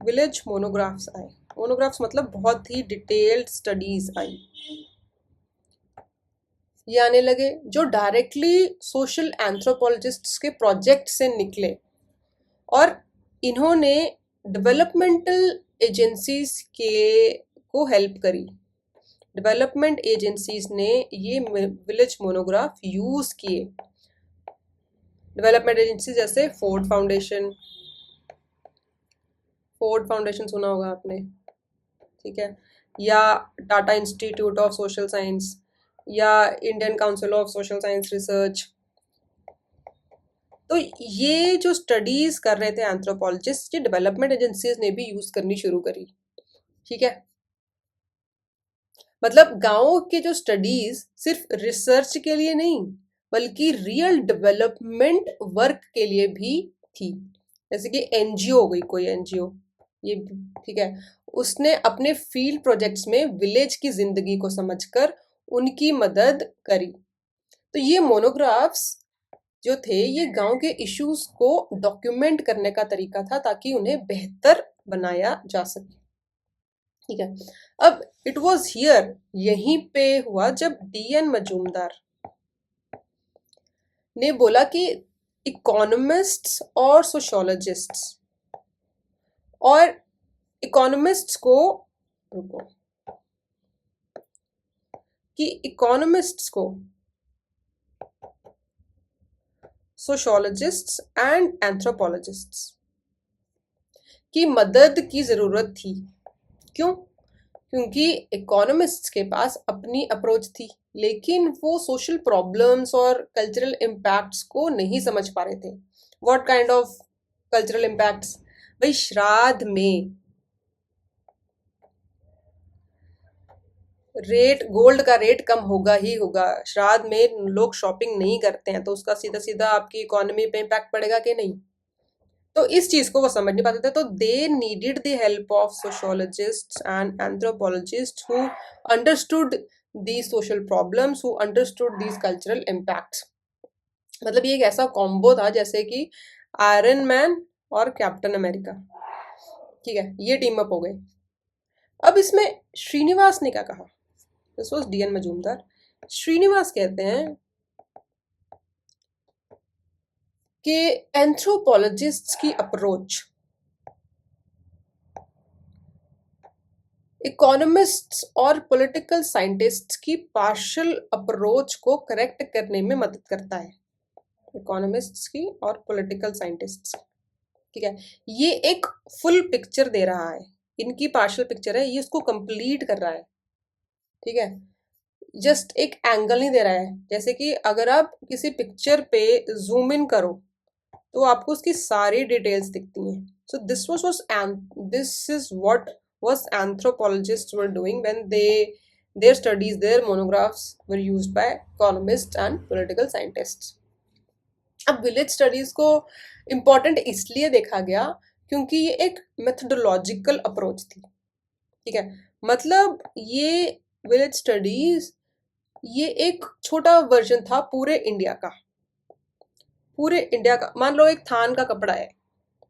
विलेज मोनोग्राफ्स आए। मोनोग्राफ्स मतलब बहुत ही डिटेल्ड स्टडीज आई। ये आने लगे जो डायरेक्टली सोशल एंथ्रोपोलॉजिस्ट्स के प्रोजेक्ट से निकले, और इन्होंने डेवलपमेंटल एजेंसीज के को हेल्प करी। डेवलपमेंट एजेंसीज ने ये विलेज मोनोग्राफ यूज किए। डेवलपमेंट एजेंसी जैसे फोर्ड फाउंडेशन सुना होगा आपने, ठीक है, या Tata Institute of Social Science, या Indian Council of Social Science Research. तो ये जो स्टडीज कर रहे थे एंथ्रोपोलॉजिस्ट, ये डेवलपमेंट एजेंसीज ने भी यूज करनी शुरू करी, ठीक है। मतलब गांवों के जो स्टडीज सिर्फ रिसर्च के लिए नहीं, बल्कि रियल डेवलपमेंट वर्क के लिए भी थी। जैसे कि एनजीओ हो गई, कोई एनजीओ, ये, ठीक है, उसने अपने फील्ड प्रोजेक्ट्स में विलेज की जिंदगी को समझकर उनकी मदद करी। तो ये मोनोग्राफ्स जो थे, ये गांव के इश्यूज को डॉक्यूमेंट करने का तरीका था, ताकि उन्हें बेहतर बनाया जा सके। ठीक है। अब इट वॉज हियर, यहीं पे हुआ जब डी.एन. मजूमदार ने बोला कि इकोनॉमिस्ट्स और सोशोलॉजिस्ट्स और इकोनॉमिस्ट्स को, रुको, कि इकोनॉमिस्ट्स को सोशोलॉजिस्ट्स एंड एंथ्रोपोलॉजिस्ट्स की मदद की जरूरत थी। क्यों? क्योंकि इकोनॉमिस्ट्स के पास अपनी अप्रोच थी, लेकिन वो सोशल प्रॉब्लम्स और कल्चरल इम्पैक्ट्स को नहीं समझ पा रहे थे। What kind of cultural impacts? भाई, श्राद्ध में रेट, गोल्ड का रेट कम होगा ही होगा। श्राद्ध में लोग शॉपिंग नहीं करते हैं, तो उसका सीधा सीधा आपकी इकोनॉमी पे इम्पैक्ट पड़ेगा कि नहीं? तो इस चीज को वो समझ नहीं पाते थे, तो they needed the help of sociologists and anthropologist who understood these social problems, who understood these cultural impacts. मतलब ये एक ऐसा कॉम्बो था जैसे कि आयरन मैन और कैप्टन अमेरिका। ठीक है, ये टीम अप हो गए। अब इसमें श्रीनिवास ने क्या कहा? This was D N. Majumdar. Srinivas कहते हैं कि एंथ्रोपोलॉजिस्ट्स की अप्रोच इकोनॉमिस्ट्स और पॉलिटिकल साइंटिस्ट्स की पार्शियल अप्रोच को करेक्ट करने में मदद करता है। इकोनॉमिस्ट्स की और पॉलिटिकल साइंटिस्ट्स, ठीक है, ये एक फुल पिक्चर दे रहा है। इनकी पार्शियल पिक्चर है, ये इसको कंप्लीट कर रहा है। ठीक है, जस्ट एक एंगल नहीं दे रहा है। जैसे कि अगर आप किसी पिक्चर पे जूम इन करो तो आपको उसकी सारी डिटेल्स दिखती हैं। सो this is what was anthropologists were doing when their studies, their monographs were used by economists and political scientists. अब विलेज स्टडीज को इम्पोर्टेंट इसलिए देखा गया क्योंकि ये एक मेथडोलॉजिकल अप्रोच थी। ठीक है, मतलब ये विलेज स्टडीज ये एक छोटा वर्जन था पूरे इंडिया का। पूरे इंडिया का, मान लो एक थान का कपड़ा है।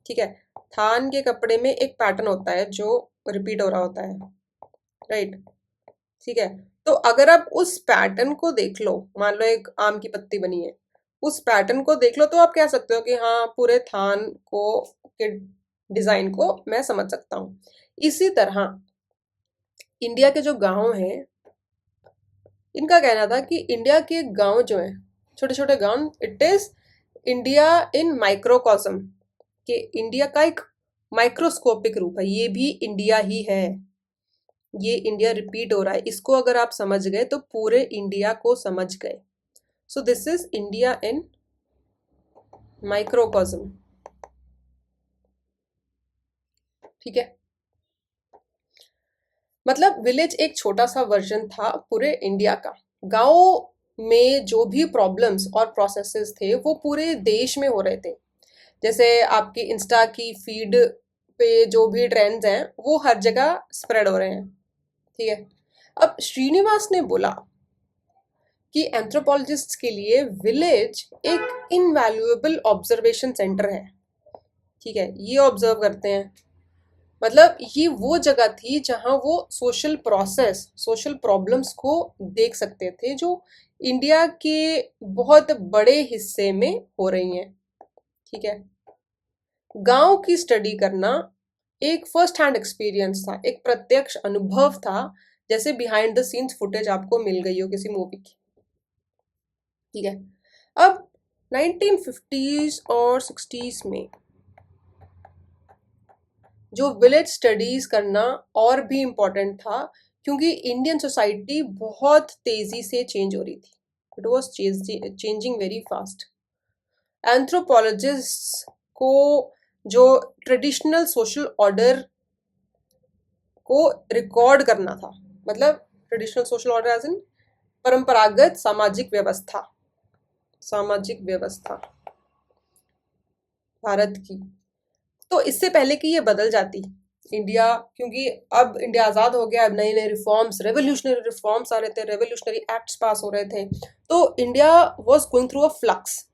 ठीक है, थान के कपड़े में एक पैटर्न होता है जो रिपीट हो रहा होता है, राइट? ठीक है, तो अगर आप उस पैटर्न को देख लो, मान लो एक आम की पत्ती बनी है, उस पैटर्न को देख लो तो आप कह सकते हो कि हाँ, पूरे थान को के डिजाइन को मैं समझ सकता हूँ। इसी तरह इंडिया के जो गांव हैं, इनका कहना था कि इंडिया के गांव जो है, छोटे छोटे गांव, इट इज इंडिया इन माइक्रोकॉस्म, कि इंडिया का एक माइक्रोस्कोपिक रूप है। ये भी इंडिया ही है, ये इंडिया रिपीट हो रहा है। इसको अगर आप समझ गए तो पूरे इंडिया को समझ गए। So this is India in microcosm. ठीक है, मतलब विलेज एक छोटा सा वर्जन था पूरे इंडिया का। गांव में जो भी प्रॉब्लम्स और प्रोसेसेस थे वो पूरे देश में हो रहे थे। जैसे आपकी इंस्टा की फीड पे जो भी ट्रेंड्स हैं वो हर जगह स्प्रेड हो रहे हैं। ठीक है, अब श्रीनिवास ने बोला कि एंथ्रोपोलॉजिस्ट्स के लिए विलेज एक इनवैल्यूएबल ऑब्जर्वेशन सेंटर है। ठीक है, ये ऑब्जर्व करते हैं, मतलब ये वो जगह थी जहां वो सोशल प्रोसेस, सोशल प्रॉब्लम्स को देख सकते थे जो इंडिया के बहुत बड़े हिस्से में हो रही हैं। ठीक है, गांव की स्टडी करना एक फर्स्ट हैंड एक्सपीरियंस था, एक प्रत्यक्ष अनुभव था, जैसे बिहाइंड द सीन्स फुटेज आपको मिल गई हो किसी मूवी की। ठीक है, अब 1950s और 60s में जो विलेज स्टडीज करना और भी इम्पोर्टेंट था, क्योंकि इंडियन सोसाइटी बहुत तेजी से चेंज हो रही थी। It was changing very fast. Anthropologists को जो ट्रेडिशनल सोशल ऑर्डर को रिकॉर्ड करना था, मतलब traditional social order as in परंपरागत सामाजिक व्यवस्था, सामाजिक व्यवस्था भारत की, तो इससे पहले कि ये बदल जाती इंडिया, क्योंकि अब इंडिया आज़ाद हो गया, अब नए नए रिफॉर्म्स, रेवोल्यूशनरी रिफॉर्म्स आ रहे थे, रेवोल्यूशनरी एक्ट्स पास हो रहे थे, तो India was going through a flux.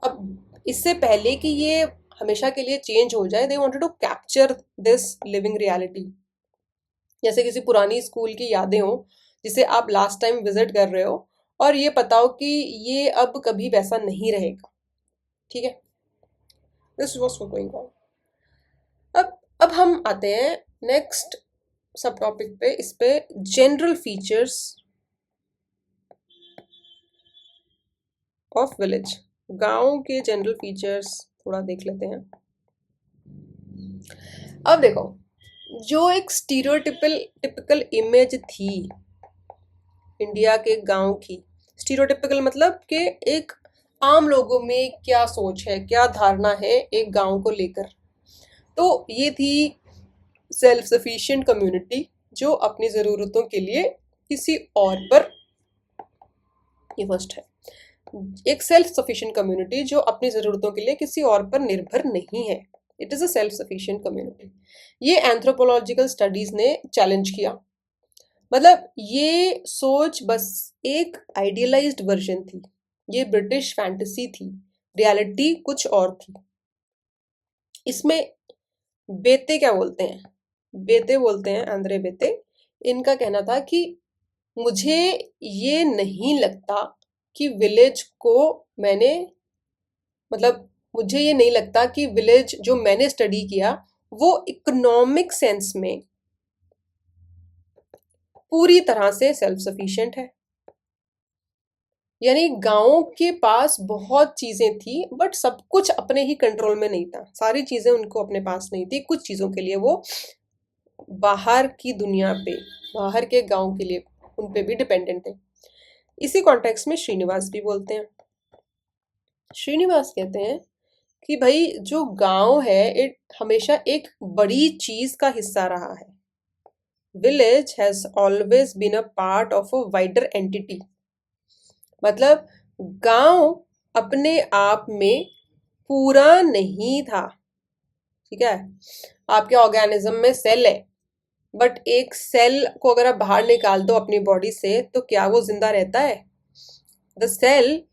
अब इससे पहले कि ये हमेशा के लिए चेंज हो जाए, they wanted to capture this living reality. जैसे किसी पुरानी स्कूल की यादें हो जिसे आप लास्ट टाइम विजिट कर रहे हो और ये पता हो कि ये अब कभी वैसा नहीं रहेगा। ठीक है, दिस वाज गोइंग ऑन। अब हम आते हैं नेक्स्ट सब टॉपिक पे, इस पे जनरल फीचर्स ऑफ विलेज। गांव के जनरल फीचर्स थोड़ा देख लेते हैं। अब देखो, जो एक स्टीरियोटिपिकल टिपिकल इमेज थी इंडिया के गांव की, स्टीरियोटिपिकल मतलब कि एक आम लोगों में क्या सोच है, क्या धारणा है एक गांव को लेकर, तो ये थी सेल्फ सफिशिएंट कम्युनिटी जो अपनी ज़रूरतों के लिए किसी और पर, ये फर्स्ट है, एक सेल्फ सफिशिएंट कम्युनिटी जो अपनी ज़रूरतों के लिए किसी और पर निर्भर नहीं है। It is a self sufficient community. ये एंथ्रोपोलॉजिकल स्टडीज़ ने चैलेंज किया। मतलब ये सोच बस एक आइडियलाइज्ड वर्जन थी, ये ब्रिटिश फैंटेसी थी, रियलिटी कुछ और थी। इसमें बेते क्या बोलते हैं, बेते बोलते हैं, आंद्रे बेते, इनका कहना था कि मुझे ये नहीं लगता कि विलेज को मैंने, मतलब मुझे ये नहीं लगता कि विलेज जो मैंने स्टडी किया वो इकोनॉमिक सेंस में पूरी तरह से सेल्फ सफिशिएंट है। यानी गांव के पास बहुत चीजें थी बट सब कुछ अपने ही कंट्रोल में नहीं था, सारी चीजें उनको अपने पास नहीं थी, कुछ चीजों के लिए वो बाहर की दुनिया पे, बाहर के गांव के लिए उन पे भी डिपेंडेंट थे। इसी कॉन्टेक्स्ट में श्रीनिवास भी बोलते हैं। श्रीनिवास कहते हैं कि भाई जो गांव है इट हमेशा एक बड़ी चीज का हिस्सा रहा है। Village has always been a part of a wider entity. मतलब गांव अपने आप में पूरा नहीं था। ठीक है, आपके ऑर्गेनिज्म में सेल है बट एक सेल को अगर आप बाहर निकाल दो अपनी बॉडी से तो क्या वो जिंदा रहता है? द सेल,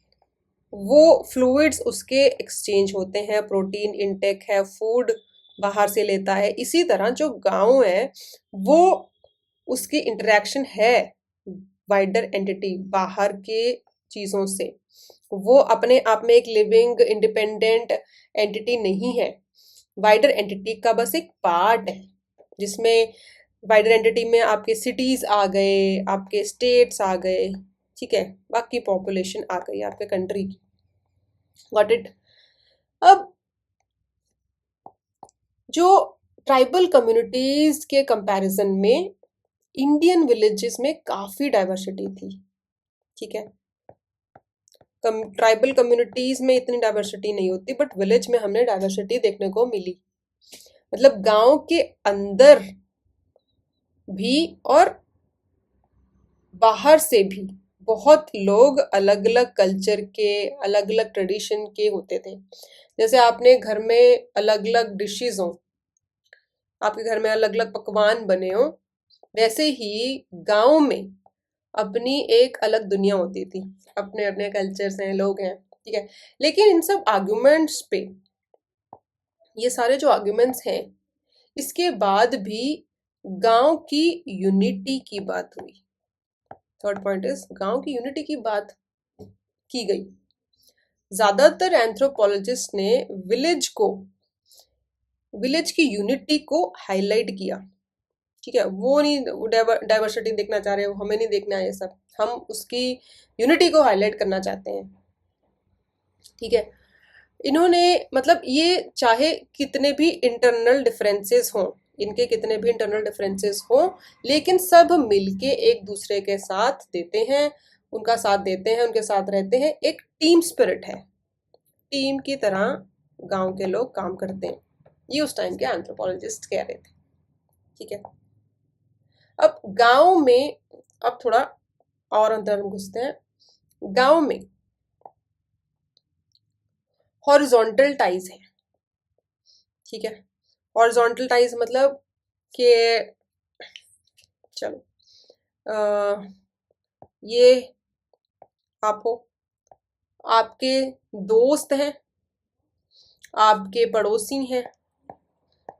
वो फ्लूइड्स उसके एक्सचेंज होते हैं, प्रोटीन इनटेक है, फूड बाहर से लेता है। इसी तरह जो गांव है वो, उसकी इंटरेक्शन है वाइडर एंटिटी, बाहर के चीजों से। वो अपने आप में एक लिविंग इंडिपेंडेंट एंटिटी नहीं है, वाइडर एंटिटी का बस एक पार्ट है, जिसमें वाइडर एंटिटी में आपके सिटीज आ गए, आपके स्टेट्स आ गए, ठीक है, बाकी पॉपुलेशन आ गई आपके कंट्री की। Got it. अब जो ट्राइबल कम्युनिटीज के कंपैरिजन में इंडियन विलेजेस में काफी डाइवर्सिटी थी। ठीक है, ट्राइबल कम्युनिटीज में इतनी डाइवर्सिटी नहीं होती बट विलेज में हमें डाइवर्सिटी देखने को मिली। मतलब गांव के अंदर भी और बाहर से भी बहुत लोग अलग अलग कल्चर के, अलग अलग ट्रेडिशन के होते थे। जैसे आपने घर में अलग अलग डिशेज हो, आपके घर में अलग अलग पकवान बने हो, वैसे ही गांव में अपनी एक अलग दुनिया होती थी, अपने अपने कल्चर्स हैं, लोग हैं। ठीक है, लेकिन इन सब आर्ग्यूमेंट्स पे, ये सारे जो आर्ग्यूमेंट्स हैं, इसके बाद भी गांव की यूनिटी की बात हुई। थर्ड पॉइंट इज गांव की यूनिटी की बात की गई। ज्यादातर एंथ्रोपोलॉजिस्ट ने विलेज की यूनिटी को हाईलाइट किया। ठीक है, वो नहीं डाइवर्सिटी देखना चाह रहे, हो हमें नहीं देखना है ये सब, हम उसकी यूनिटी को हाईलाइट करना चाहते हैं। ठीक है, इन्होंने, मतलब ये चाहे कितने भी इंटरनल डिफरेंसेस हों, इनके कितने भी इंटरनल डिफरेंसेस हों, लेकिन सब मिलके एक दूसरे के साथ देते हैं, उनका साथ देते हैं, उनके साथ रहते हैं। एक टीम स्पिरिट है, टीम की तरह गांव के लोग काम करते हैं, ये उस टाइम के एंथ्रोपोलॉजिस्ट कह रहे थे। ठीक है, अब गांव में, अब थोड़ा और अंदर घुसते हैं। गांव में हॉरिजॉन्टल टाइज है। ठीक है, हॉरिजॉन्टल टाइज मतलब कि, चलो ये आप हो, आपके दोस्त हैं, आपके पड़ोसी हैं,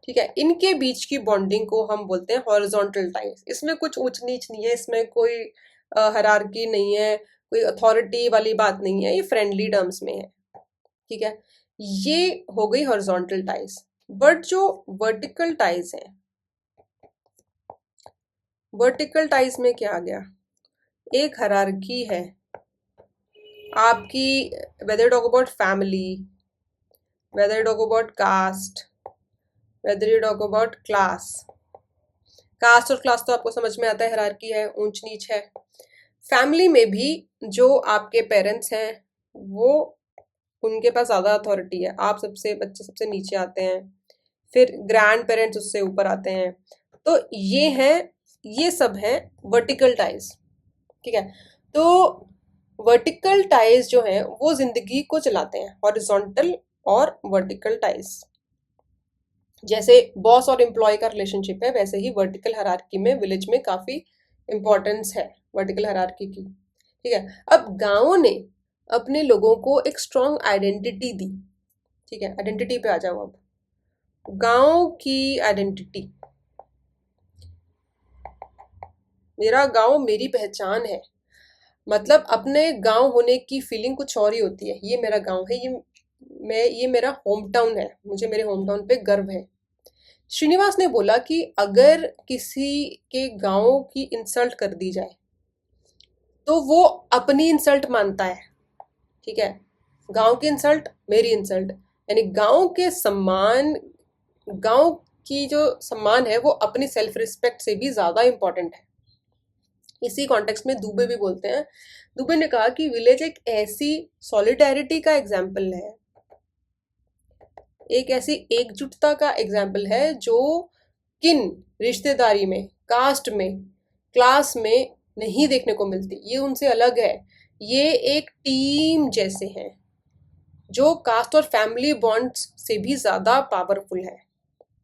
ठीक है, इनके बीच की बॉन्डिंग को हम बोलते हैं हॉरिजॉन्टल टाइज। इसमें कुछ ऊंच नीच नहीं है, इसमें कोई हायरार्की नहीं है, कोई अथॉरिटी वाली बात नहीं है, ये फ्रेंडली टर्म्स में है। ठीक है, ये हो गई हॉरिजॉन्टल टाइज। बट जो वर्टिकल टाइज है, वर्टिकल टाइज में क्या आ गया, एक हायरार्की है आपकी, whether you talk about family, whether you talk about caste, whether you talk about class। Caste और क्लास तो आपको समझ में आता है, हायरार्की है, ऊंच नीच है। फैमिली में भी जो आपके पेरेंट्स हैं वो, उनके पास ज़्यादा अथॉरिटी है, आप सबसे बच्चे सबसे नीचे आते हैं, फिर ग्रैंड पेरेंट्स उससे ऊपर आते हैं। तो ये हैं, ये सब हैं वर्टिकल टाइज। ठीक है, तो वर्टिकल टाइज जो हैं वो जिंदगी को चलाते हैं, हॉरिजॉन्टल और वर्टिकल टाइज। जैसे बॉस और एम्प्लॉय का रिलेशनशिप है, वैसे ही वर्टिकल हायरार्की में विलेज में काफी इंपॉर्टेंस है वर्टिकल हायरार्की की। ठीक है, अब गांवों ने अपने लोगों को एक स्ट्रॉन्ग आइडेंटिटी दी। ठीक है, आइडेंटिटी पे आ जाओ। अब गांव की आइडेंटिटी, मेरा गांव मेरी पहचान है, मतलब अपने गांव होने की फीलिंग कुछ और ही होती है। ये मेरा गांव है, ये मेरा होम टाउन है, मुझे मेरे होम टाउन पे गर्व है। श्रीनिवास ने बोला कि अगर किसी के गांव की इंसल्ट कर दी जाए तो वो अपनी इंसल्ट मानता है। ठीक है, गांव की इंसल्ट मेरी इंसल्ट, यानी गांव के सम्मान, गांव की जो सम्मान है वो अपनी सेल्फ रिस्पेक्ट से भी ज्यादा इंपॉर्टेंट है। इसी कॉन्टेक्स्ट में दुबे भी बोलते हैं। दुबे ने कहा कि विलेज एक ऐसी सॉलिडेरिटी का एग्जाम्पल है, एक ऐसी एकजुटता का एग्जाम्पल है जो किन रिश्तेदारी में, कास्ट में, क्लास में नहीं देखने को मिलती। ये उनसे अलग है, ये एक टीम जैसे हैं जो कास्ट और फैमिली बॉन्ड्स से भी ज्यादा पावरफुल है।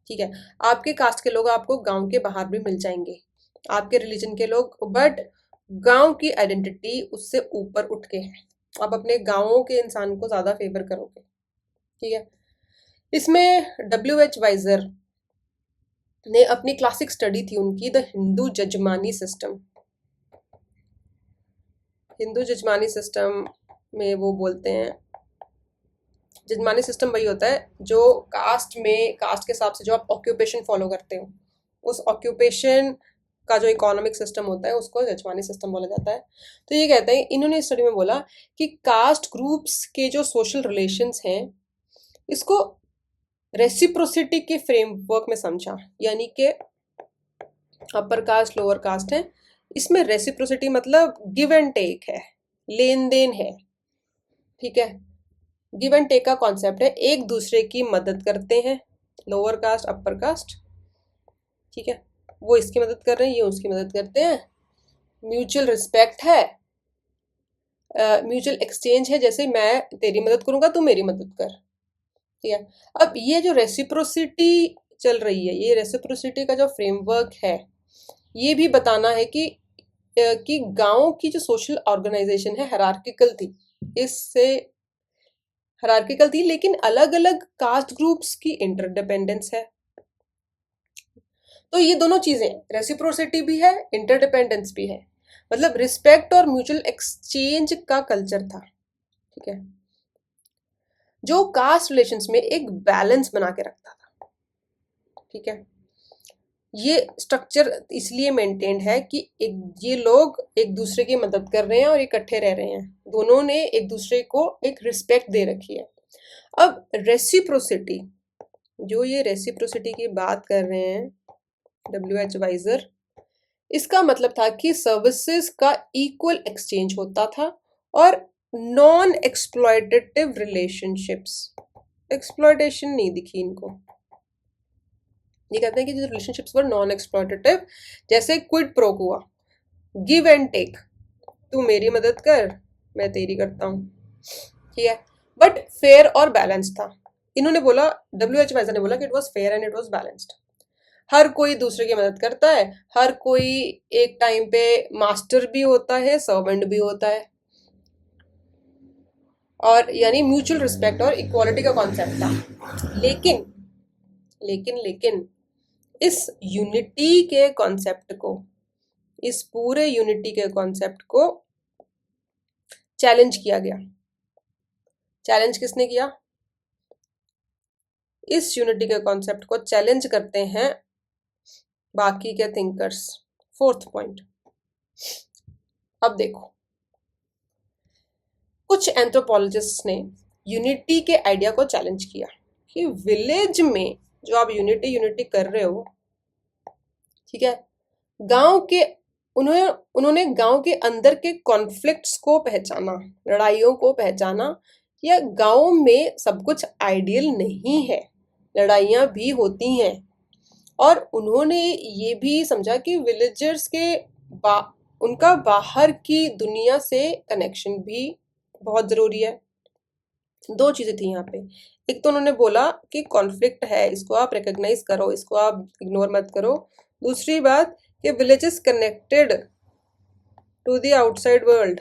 ठीक है, आपके कास्ट के लोग आपको गांव के बाहर भी मिल जाएंगे, आपके रिलीजन के लोग, बट गांव की आइडेंटिटी उससे ऊपर उठ के है। आप अपने गांवों के इंसान को ज्यादा फेवर करोगे। ठीक है, इसमें WH वाइजर ने अपनी क्लासिक स्टडी थी उनकी, the Hindu jajmani system. Hindu jajmani system में वो बोलते हैं, जजमानी सिस्टम वही होता है जो कास्ट में, कास्ट के हिसाब से जो आप ऑक्यूपेशन फॉलो करते हो, उस ऑक्यूपेशन का जो इकोनॉमिक सिस्टम होता है उसको जजमानी सिस्टम बोला जाता है। तो ये कहते हैं, इन्होंने स्टडी में बोला कि कास्ट ग्रुप्स के जो सोशल रिलेशंस हैं इसको रेसिप्रोसिटी के फ्रेमवर्क में समझा, यानी कि अपर कास्ट लोअर कास्ट है, इसमें रेसिप्रोसिटी मतलब गिव एंड टेक है, लेन देन है। ठीक है, गिव एंड टेक का कॉन्सेप्ट है, एक दूसरे की मदद करते हैं, लोअर कास्ट अपर कास्ट। ठीक है, वो इसकी मदद कर रहे हैं, ये उसकी मदद करते हैं, म्यूचुअल रिस्पेक्ट है, म्यूचुअल एक्सचेंज है, जैसे मैं तेरी मदद करूंगा तू मेरी मदद कर। ठीक है, अब ये जो रेसिप्रोसिटी चल रही है, ये रेसिप्रोसिटी का जो फ्रेमवर्क है, ये भी बताना है कि गांव की जो सोशल ऑर्गेनाइजेशन है हायरार्किकल थी, इससे हायरार्किकल थी, लेकिन अलग अलग कास्ट ग्रुप्स की इंटरडिपेंडेंस है। तो ये दोनों चीजें, रेसिप्रोसिटी भी है, इंटरडिपेंडेंस भी है, मतलब रिस्पेक्ट और म्यूचुअल एक्सचेंज का कल्चर था। ठीक है, जो कास्ट रिलेशंस में एक बैलेंस बना के रखता था। ठीक है, ये स्ट्रक्चर इसलिए मेंटेन्ड है कि ये लोग एक दूसरे की मदद कर रहे हैं और इकट्ठे रह रहे हैं, दोनों ने एक दूसरे को एक रिस्पेक्ट दे रखी है। अब रेसिप्रोसिटी, जो ये रेसिप्रोसिटी की बात कर रहे हैं WH वाइजर, इसका मतलब था कि सर्विसेज का इक्वल एक्सचेंज होता था और नॉन एक्सप्लॉयटेटिव रिलेशनशिप्स, एक्सप्लॉयटेशन नहीं दिखी इनको। ये कहते हैं कि जो रिलेशनशिप्स वर नॉन एक्सप्लॉयटेटिव, जैसे क्विड प्रो हुआ, गिव एंड टेक, तू मेरी मदद कर मैं तेरी करता हूँ। ठीक है, बट फेयर और बैलेंस था। इन्होंने बोला, WH वाइजर ने बोला कि it was fair and it was balanced. हर कोई दूसरे की मदद करता है, हर कोई एक टाइम पे मास्टर भी होता है, सर्वेंट भी होता है, और यानी म्यूचुअल रिस्पेक्ट और इक्वालिटी का कॉन्सेप्ट था। लेकिन लेकिन लेकिन इस यूनिटी के कॉन्सेप्ट को, इस पूरे यूनिटी के कॉन्सेप्ट को चैलेंज किया गया। चैलेंज किसने किया? इस यूनिटी के कॉन्सेप्ट को चैलेंज करते हैं बाकी के थिंकर्स। फोर्थ पॉइंट, अब देखो, कुछ एंथ्रोपोलॉजिस्ट ने यूनिटी के आइडिया को चैलेंज किया कि विलेज में जो आप यूनिटी यूनिटी कर रहे हो, ठीक है, गांव के उन्होंने गांव के अंदर के कॉन्फ्लिक्ट्स को पहचाना, लड़ाइयों को पहचाना, या गांव में सब कुछ आइडियल नहीं है, लड़ाइयाँ भी होती हैं। और उन्होंने ये भी समझा कि विलेजर्स के उनका बाहर की दुनिया से कनेक्शन भी बहुत ज़रूरी है। दो चीज़ें थी यहाँ पे। एक तो उन्होंने बोला कि कॉन्फ्लिक्ट है, इसको आप रिकग्नाइज करो, इसको आप इग्नोर मत करो। दूसरी बात कि village is connected to the outside world,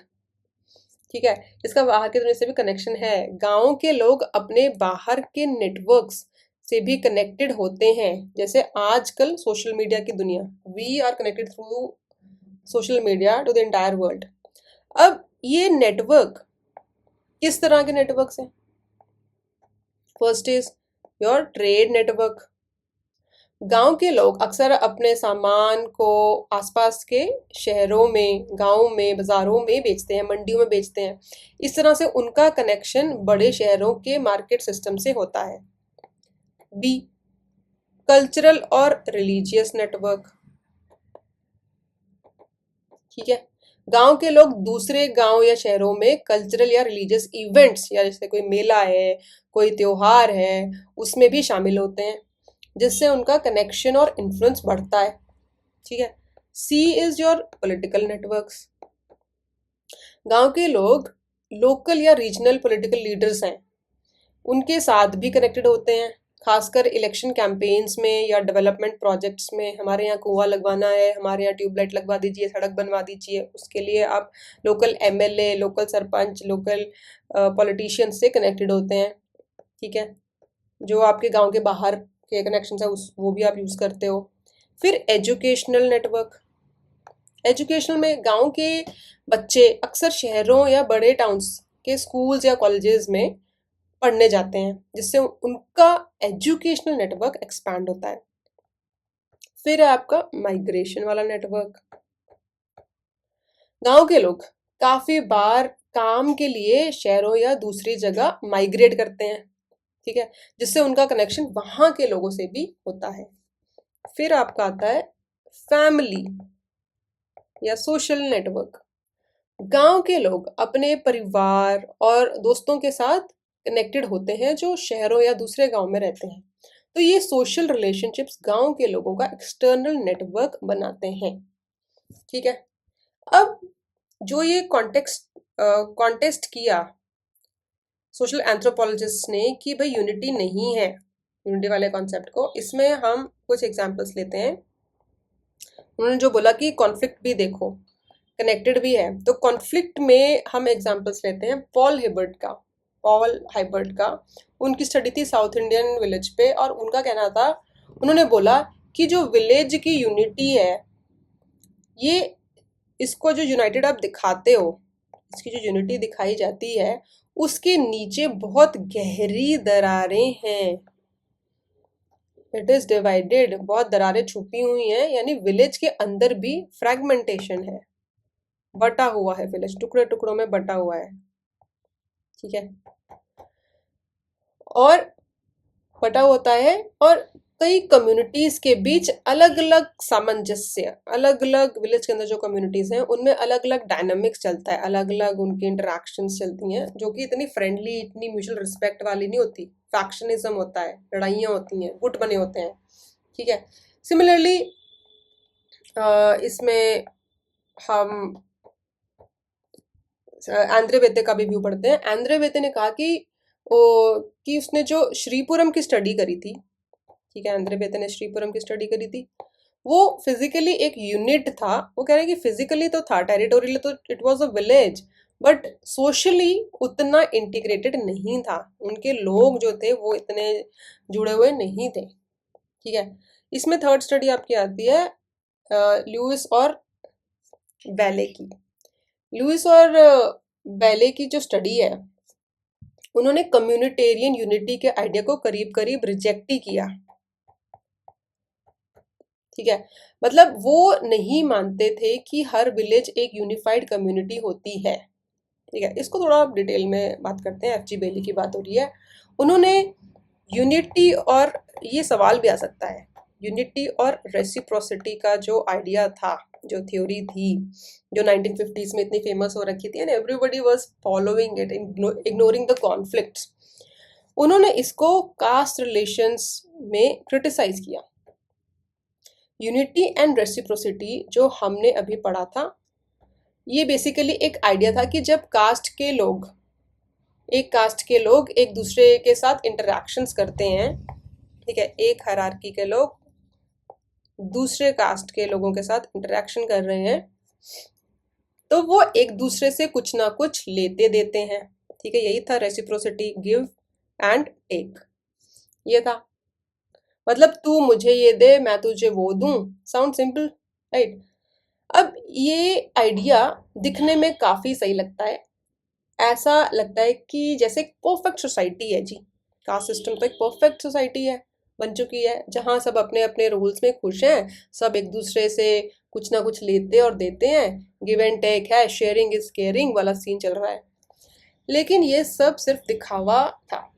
ठीक है, इसका बाहर की दुनिया से भी कनेक्शन है। गांव के लोग अपने बाहर के नेटवर्क्स से भी कनेक्टेड होते हैं, जैसे आजकल सोशल मीडिया की दुनिया, we are connected through social media to the entire world. अब ये नेटवर्क किस तरह के नेटवर्क्स हैं? First is your trade network. गांव के लोग अक्सर अपने सामान को आसपास के शहरों में, गांव में, बाजारों में बेचते हैं, मंडियों में बेचते हैं। इस तरह से उनका कनेक्शन बड़े शहरों के मार्केट सिस्टम से होता है। बी, कल्चरल और रिलीजियस नेटवर्क, ठीक है, गांव के लोग दूसरे गांव या शहरों में कल्चरल या रिलीजियस इवेंट्स, या जैसे कोई मेला है, कोई त्योहार है, उसमें भी शामिल होते हैं, जिससे उनका कनेक्शन और इन्फ्लुएंस बढ़ता है, ठीक है। सी इज योर पॉलिटिकल नेटवर्क्स। गांव के लोग लोकल या रीजनल पॉलिटिकल लीडर्स हैं, उनके साथ भी कनेक्टेड होते हैं, खासकर इलेक्शन कैंपेन्स में या डेवलपमेंट प्रोजेक्ट्स में। हमारे यहाँ कुआं लगवाना है, हमारे यहाँ ट्यूबलाइट लगवा दीजिए, सड़क बनवा दीजिए, उसके लिए आप local MLA, local sarpanch, local politicians से कनेक्टेड होते हैं, ठीक है। जो आपके गांव के बाहर के कनेक्शन है वो भी आप यूज़ करते हो। फिर एजुकेशनल नेटवर्क। एजुकेशनल में गांव के बच्चे अक्सर शहरों या बड़े टाउन्स के स्कूल्स या कॉलेजेस में पढ़ने जाते हैं, जिससे उनका एजुकेशनल नेटवर्क एक्सपैंड होता है। फिर है आपका माइग्रेशन वाला नेटवर्क। गांव के लोग काफी बार काम के लिए शहरों या दूसरी जगह माइग्रेट करते हैं, ठीक है, जिससे उनका कनेक्शन वहां के लोगों से भी होता है। फिर आपका आता है फैमिली या सोशल नेटवर्क। गांव के लोग अपने परिवार और दोस्तों के साथ कनेक्टेड होते हैं जो शहरों या दूसरे गांव में रहते हैं। तो ये सोशल रिलेशनशिप्स गांव के लोगों का एक्सटर्नल नेटवर्क बनाते हैं, ठीक है। अब जो ये कॉन्टेस्ट किया सोशल एंथ्रोपोलॉजिस्ट ने कि भाई यूनिटी नहीं है, यूनिटी वाले कॉन्सेप्ट को, इसमें हम कुछ एग्जांपल्स लेते हैं। उन्होंने जो बोला कि कॉन्फ्लिक्ट भी देखो, कनेक्टेड भी है, तो कॉन्फ्लिक्ट में हम एग्जांपल्स लेते हैं पॉल हाइबर्ट का। उनकी स्टडी थी साउथ इंडियन विलेज पे, और उनका कहना था, उन्होंने बोला कि जो विलेज की यूनिटी है, ये इसको जो यूनाइटेड आप दिखाते हो, इसकी जो यूनिटी दिखाई जाती है, उसके नीचे बहुत गहरी दरारें हैं। इट इज डिवाइडेड, बहुत दरारें छुपी हुई हैं, यानी विलेज के अंदर भी फ्रैगमेंटेशन है, बटा हुआ है, विलेज टुकड़े टुकड़ों में बटा हुआ है, ठीक है, और बटा होता है, और कई कम्युनिटीज के बीच अलग अलग सामंजस्य, अलग अलग विलेज के अंदर जो कम्युनिटीज हैं उनमें अलग अलग डायनामिक्स चलता है, अलग अलग उनकी इंटरेक्शंस चलती हैं, जो कि इतनी फ्रेंडली, इतनी म्यूचुअल रिस्पेक्ट वाली नहीं होती। फैक्शनिज्म होता है, लड़ाइयाँ होती हैं, गुट बने होते हैं, ठीक है। सिमिलरली इसमें हम आंद्रे बेते का भी व्यू पढ़ते हैं। आंद्रे बेते ने कहा कि उसने जो श्रीपुरम की स्टडी करी थी, ठीक है, आंद्रे बेते ने श्रीपुरम की स्टडी करी थी, वो फिजिकली एक यूनिट था। वो कह रहे हैं कि फिजिकली तो था, टेरिटोरियली तो it was a village, but socially उतना इंटीग्रेटेड नहीं था, उनके लोग जो थे वो इतने जुड़े हुए नहीं थे, ठीक है। इसमें थर्ड स्टडी आपकी आती है लुइस और बैले की। लुइस और बैले की जो स्टडी है, उन्होंने कम्युनिटेरियन यूनिटी के आइडिया को करीब करीब रिजेक्ट ही किया। ठीक है, मतलब वो नहीं मानते थे कि हर विलेज एक यूनिफाइड कम्युनिटी होती है। ठीक है, इसको थोड़ा डिटेल में बात करते हैं। एफ.जी. बेली की बात हो रही है। उन्होंने यूनिटी और ये सवाल भी आ सकता है, यूनिटी और रेसिप्रोसिटी का जो आइडिया था, जो थ्योरी थी, जो 1950s में इतनी फेमस हो रखी थी and everybody was following it, ignoring the conflicts, उन्होंने इसको कास्ट रिलेशंस में क्रिटिसाइज किया। यूनिटी एंड रेसिप्रोसिटी जो हमने अभी पढ़ा था, ये बेसिकली एक आइडिया था कि जब एक कास्ट के लोग एक दूसरे के साथ इंटरैक्शंस करते हैं, ठीक है, एक हायरार्की के लोग दूसरे कास्ट के लोगों के साथ इंटरैक्शन कर रहे हैं, तो वो एक दूसरे से कुछ ना कुछ लेते देते हैं। ठीक है, यही था रेसिप्रोसिटी, गिव एंड टेक, ये था। मतलब तू मुझे ये दे, मैं तुझे वो दूं। Sound simple, right? अब ये आइडिया दिखने में काफी सही लगता है। ऐसा लगता है कि जैसे एक परफेक्ट सोसाइटी है जी। कास्ट सिस्टम तो एक परफेक्ट सोसाइटी है, बन चुकी है, जहाँ सब अपने अपने रूल्स में खुश हैं, सब एक दूसरे से कुछ ना कुछ लेते और देते हैं, गिव एंड टेक है, शेयरिंग इज केयरिंग वाला सीन चल रहा है। लेकिन ये सब सिर्फ दिखावा था।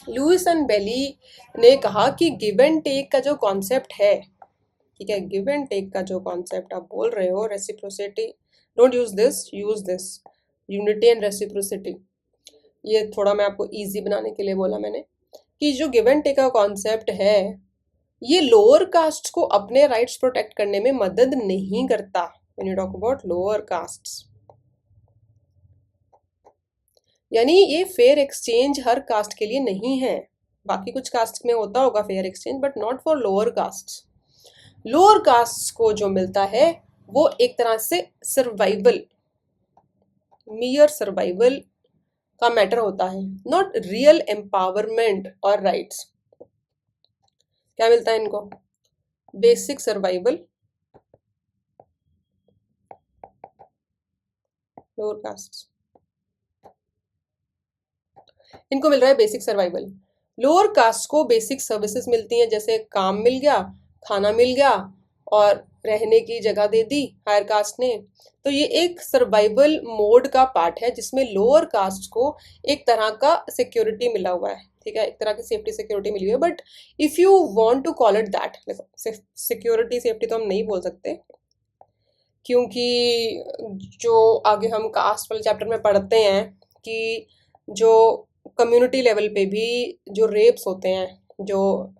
लुइस एंड बेली ने कहा कि गिव एंड टेक का जो कॉन्सेप्ट है, ठीक है, गिव एंड टेक का जो कॉन्सेप्ट आप बोल रहे हो, reciprocity, don't use this unity and reciprocity, ये थोड़ा मैं आपको इजी बनाने के लिए बोला मैंने, कि जो गिव एंड टेक का कॉन्सेप्ट है, ये लोअर कास्ट को अपने राइट्स प्रोटेक्ट करने में मदद नहीं करता। When you talk about lower castes, यानी ये फेयर एक्सचेंज हर कास्ट के लिए नहीं है। बाकी कुछ कास्ट में होता होगा fair exchange, but not for lower caste. Lower caste को जो मिलता है वो एक तरह से सर्वाइवल, मियर सर्वाइवल का मैटर होता है, नॉट रियल एम्पावरमेंट और राइट्स। क्या मिलता है इनको? बेसिक सर्वाइवल, लोअर कास्ट, इनको मिल रहा है बेसिक सर्वाइवल। लोअर कास्ट को बेसिक सर्विसेज मिलती हैं, जैसे काम मिल गया, खाना मिल गया और रहने की जगह दे दी हायर कास्ट ने। तो ये एक सर्वाइवल मोड का पार्ट है, जिसमें लोअर कास्ट को एक तरह का सिक्योरिटी मिला हुआ है। ठीक है, एक तरह की सेफ्टी सिक्योरिटी मिली हुई है, but if you want to call it that, security safety तो हम नहीं बोल सकते, क्योंकि जो आगे हम कास्ट वाले चैप्टर में पढ़ते हैं कि जो कम्युनिटी लेवल पे भी जो रेप्स होते हैं, जो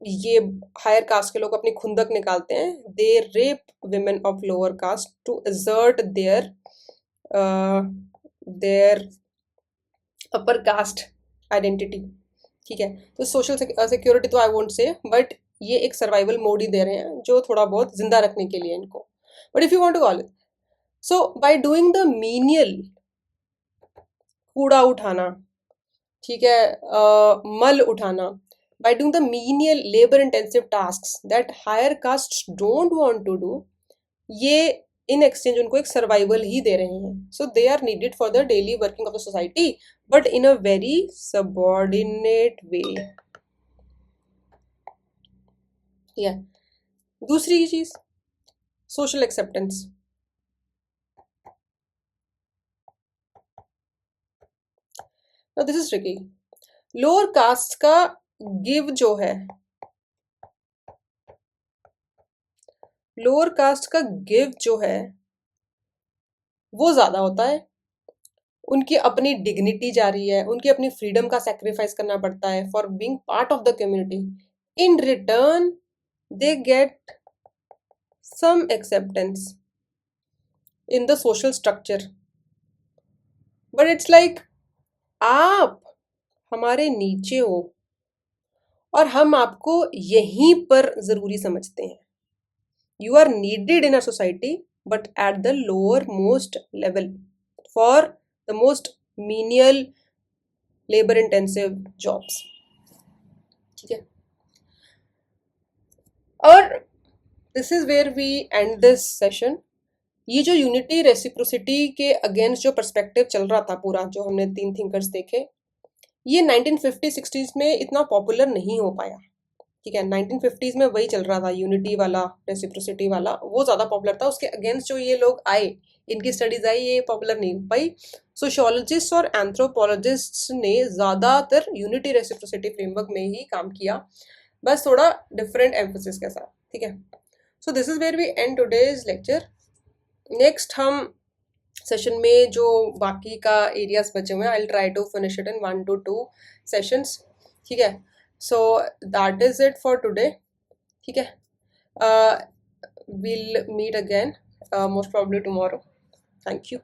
ये हायर कास्ट के लोग अपनी खुंदक निकालते हैं, they rape women of lower caste to assert their upper caste identity. ठीक है, तो सोशल सिक्योरिटी तो आई वोंट से, बट ये एक सर्वाइवल मोड ही दे रहे हैं, जो थोड़ा बहुत जिंदा रखने के लिए इनको। But if you want to call it, so by doing the menial, कूड़ा उठाना, ठीक है, मल उठाना, by doing the menial labor intensive tasks that higher castes don't want to do, ये इन एक्सचेंज उनको एक सर्वाइवल ही दे रहे हैं। So they are needed for the daily working of the society, but in a very subordinate way. दूसरी चीज, social acceptance. Now this is tricky. Lower caste का give जो है, लोअर कास्ट का गिव जो है वो ज्यादा होता है। उनकी अपनी डिग्निटी जा रही है, उनकी अपनी फ्रीडम का सेक्रीफाइस करना पड़ता है for being part of the community. In return they get some acceptance in the social structure, but it's like आप हमारे नीचे हो और हम आपको यहीं पर जरूरी समझते हैं। You are needed in a society, but at the lower most level for the most menial labor intensive jobs. ठीक है, और this is where we end this session. ये जो यूनिटी रेसिप्रोसिटी के अगेंस्ट जो पर्सपेक्टिव चल रहा था पूरा, जो हमने 3 थिंकर्स देखे, ये 1950-60s में इतना पॉपुलर नहीं हो पाया। ठीक है, 1950s में वही चल रहा था, यूनिटी वाला, रेसिप्रोसिटी वाला, वो ज़्यादा पॉपुलर था। उसके अगेंस्ट जो ये लोग आए, इनकी स्टडीज आई, ये पॉपुलर नहीं भाई। सोशियोलॉजिस्ट और एंथ्रोपोलॉजिस्ट ने ज़्यादातर यूनिटी रेसिप्रोसिटी फ्रेमवर्क में ही काम किया, बस थोड़ा डिफरेंट एम्फोसिस के साथ। ठीक है, so this is where we end today's lecture. Next हम सेशन में जो बाकी का एरियाज बचे हुए हैं, I will try to finish it in 1 to 2 sessions. ठीक है, so that is it for today. ठीक है, we'll meet again most probably tomorrow. Thank you.